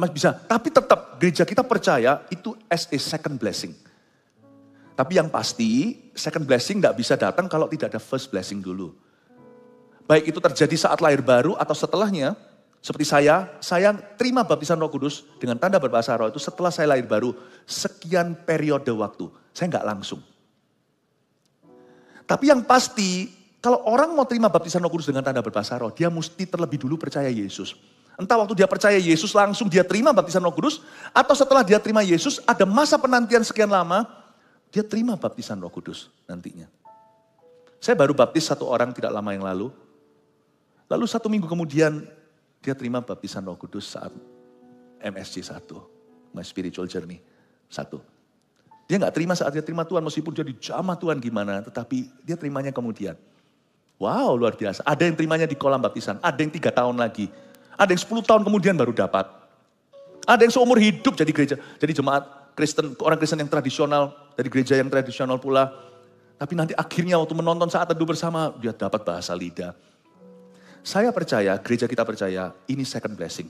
bisa. Tapi tetap gereja kita percaya itu as a second blessing. Tapi yang pasti second blessing gak bisa datang kalau tidak ada first blessing dulu. Baik itu terjadi saat lahir baru atau setelahnya. Seperti saya terima baptisan Roh Kudus dengan tanda berbahasa roh itu setelah saya lahir baru. Sekian periode waktu. Saya gak langsung. Tapi yang pasti kalau orang mau terima baptisan Roh Kudus dengan tanda berbahasa roh, dia mesti terlebih dulu percaya Yesus. Entah waktu dia percaya Yesus langsung dia terima baptisan Roh Kudus, atau setelah dia terima Yesus ada masa penantian sekian lama, dia terima baptisan Roh Kudus nantinya. Saya baru baptis satu orang tidak lama yang lalu. Lalu 1 minggu kemudian dia terima baptisan Roh Kudus saat MSC 1, My Spiritual Journey 1. Dia gak terima saat dia terima Tuhan, meskipun dia dijamah Tuhan gimana, tetapi dia terimanya kemudian. Wow, luar biasa. Ada yang terimanya di kolam baptisan, ada yang 3 tahun lagi. Ada yang 10 tahun kemudian baru dapat. Ada yang seumur hidup jadi gereja, jadi jemaat Kristen, orang Kristen yang tradisional, dari gereja yang tradisional pula. Tapi nanti akhirnya waktu menonton saat teduh bersama, dia dapat bahasa lidah. Saya percaya, gereja kita percaya, ini second blessing.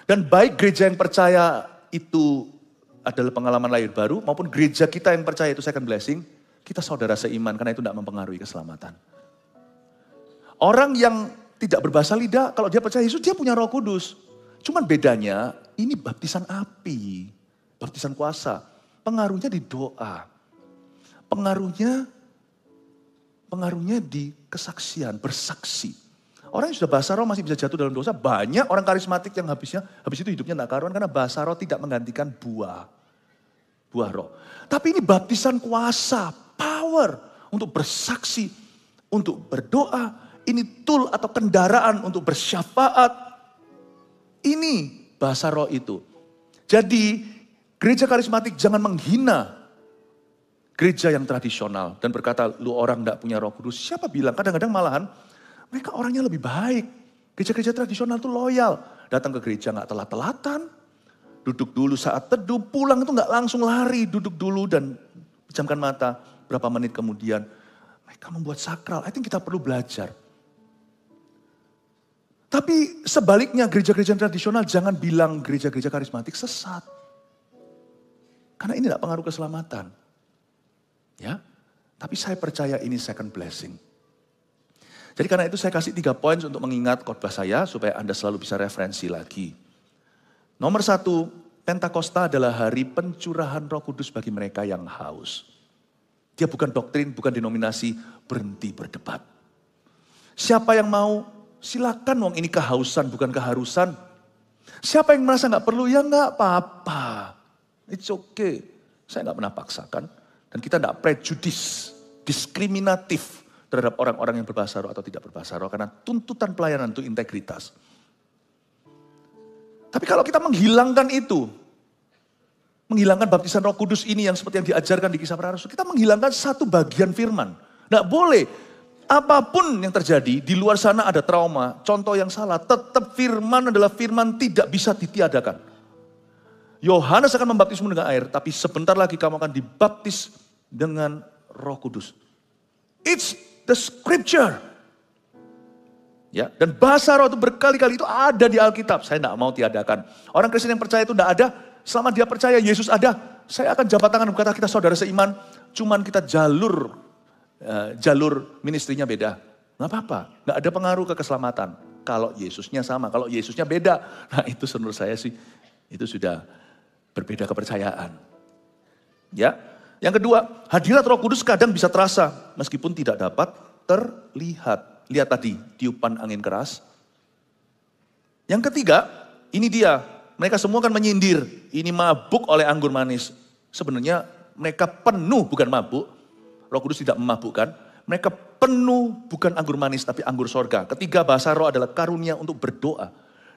Dan baik gereja yang percaya itu adalah pengalaman lahir baru, maupun gereja kita yang percaya itu second blessing, kita saudara seiman, karena itu tidak mempengaruhi keselamatan. Orang yang tidak berbahasa lidah, kalau dia percaya Yesus, dia punya Roh Kudus. Cuman bedanya, ini baptisan api, baptisan kuasa. Pengaruhnya di doa. Pengaruhnya di kesaksian, bersaksi. Orang yang sudah bahasa roh masih bisa jatuh dalam dosa. Banyak orang karismatik yang habis itu hidupnya tidak karuan karena bahasa roh tidak menggantikan buah roh. Tapi ini baptisan kuasa, power untuk bersaksi, untuk berdoa. Ini tool atau kendaraan untuk bersyafaat. Ini bahasa roh itu. Jadi gereja karismatik jangan menghina gereja yang tradisional dan berkata lu orang tidak punya Roh Kudus. Siapa bilang? Kadang-kadang malahan mereka orangnya lebih baik. Gereja-gereja tradisional itu loyal. Datang ke gereja gak telat-telatan. Duduk dulu saat teduh. Pulang itu gak langsung lari. Duduk dulu dan pejamkan mata. Berapa menit kemudian. Mereka membuat sakral. I think kita perlu belajar. Tapi sebaliknya gereja-gereja tradisional jangan bilang gereja-gereja karismatik sesat. Karena ini gak pengaruh keselamatan. Ya, tapi saya percaya ini second blessing. Jadi karena itu saya kasih 3 poin untuk mengingat khotbah saya supaya Anda selalu bisa referensi lagi. Nomor 1, Pentakosta adalah hari pencurahan Roh Kudus bagi mereka yang haus. Dia bukan doktrin, bukan denominasi, berhenti berdebat. Siapa yang mau, silakan, wong ini kehausan bukan keharusan. Siapa yang merasa gak perlu, ya gak apa-apa. It's okay. Saya gak pernah paksakan. Dan kita gak prejudis, diskriminatif terhadap orang-orang yang berbahasa roh atau tidak berbahasa roh. Karena tuntutan pelayanan itu integritas. Tapi kalau kita menghilangkan itu, menghilangkan baptisan Roh Kudus ini yang seperti yang diajarkan di Kisah Para Rasul, kita menghilangkan satu bagian firman. Nggak boleh, apapun yang terjadi, di luar sana ada trauma, contoh yang salah, tetap firman adalah firman, tidak bisa ditiadakan. Yohanes akan membaptismu dengan air, tapi sebentar lagi kamu akan dibaptis dengan Roh Kudus. It's the scripture. Ya, dan bahasa roh itu berkali-kali itu ada di Alkitab. Saya tidak mau tiadakan. Orang Kristen yang percaya itu tidak ada. Selama dia percaya Yesus ada, saya akan jabat tangan berkata kita saudara seiman. Cuman kita jalur ministrinya beda. Nggak apa-apa, nggak ada pengaruh ke keselamatan. Kalau Yesusnya sama, kalau Yesusnya beda. Nah itu menurut saya sih, itu sudah berbeda kepercayaan. Ya, yang kedua, hadirat Roh Kudus kadang bisa terasa meskipun tidak dapat terlihat. Lihat tadi, tiupan angin keras. Yang ketiga, ini dia. Mereka semua kan menyindir. Ini mabuk oleh anggur manis. Sebenarnya mereka penuh bukan mabuk. Roh Kudus tidak memabukkan. Mereka penuh bukan anggur manis tapi anggur sorga. Ketiga, bahasa roh adalah karunia untuk berdoa.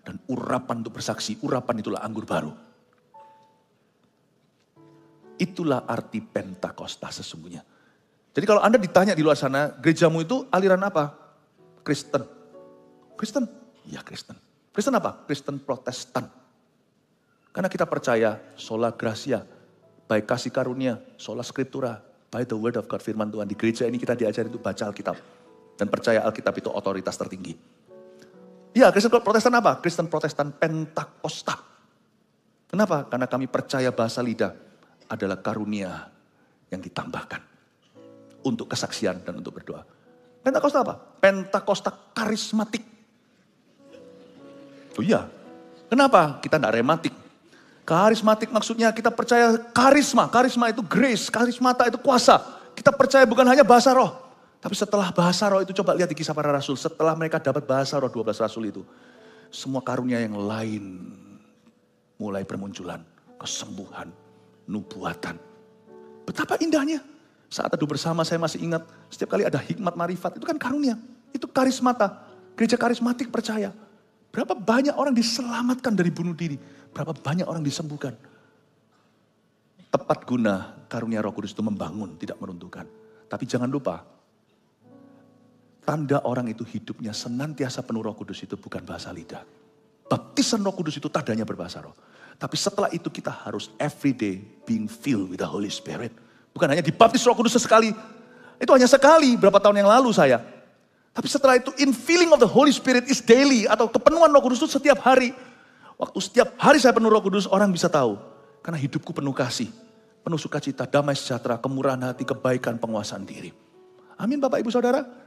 Dan urapan untuk bersaksi. Urapan itulah anggur baru. Itulah arti Pentakosta sesungguhnya. Jadi kalau Anda ditanya di luar sana, gerejamu itu aliran apa? Kristen. Kristen? Ya Kristen. Kristen apa? Kristen Protestan. Karena kita percaya sola gratia, by kasih karunia, sola scriptura, by the word of God, firman Tuhan. Di gereja ini kita diajarin untuk baca Alkitab. Dan percaya Alkitab itu otoritas tertinggi. Ya Kristen Protestan apa? Kristen Protestan Pentakosta. Kenapa? Karena kami percaya bahasa lidah adalah karunia yang ditambahkan. Untuk kesaksian dan untuk berdoa. Pentakosta apa? Pentakosta karismatik. Oh iya, kenapa? Kita tidak rematik. Karismatik maksudnya kita percaya karisma. Karisma itu grace, karismata itu kuasa. Kita percaya bukan hanya bahasa roh. Tapi setelah bahasa roh itu coba lihat di Kisah Para Rasul. Setelah mereka dapat bahasa roh 12 rasul itu. Semua karunia yang lain mulai bermunculan. Kesembuhan, nubuatan. Betapa indahnya. Saat teduh bersama saya masih ingat, setiap kali ada hikmat marifat, itu kan karunia. Itu karismata. Gereja karismatik percaya. Berapa banyak orang diselamatkan dari bunuh diri. Berapa banyak orang disembuhkan. Tepat guna karunia Roh Kudus itu membangun, tidak meruntuhkan. Tapi jangan lupa, tanda orang itu hidupnya senantiasa penuh Roh Kudus itu bukan bahasa lidah. baptisan Roh Kudus itu tandanya berbahasa roh. Tapi setelah itu kita harus everyday being filled with the Holy Spirit. Bukan hanya dibaptis Roh Kudus sesekali. Itu hanya sekali berapa tahun yang lalu saya. Tapi setelah itu infilling of the Holy Spirit is daily. Atau kepenuhan Roh Kudus itu setiap hari. Waktu setiap hari saya penuh Roh Kudus, orang bisa tahu. Karena hidupku penuh kasih. Penuh sukacita, damai sejahtera, kemurahan hati, kebaikan, penguasaan diri. Amin Bapak Ibu Saudara.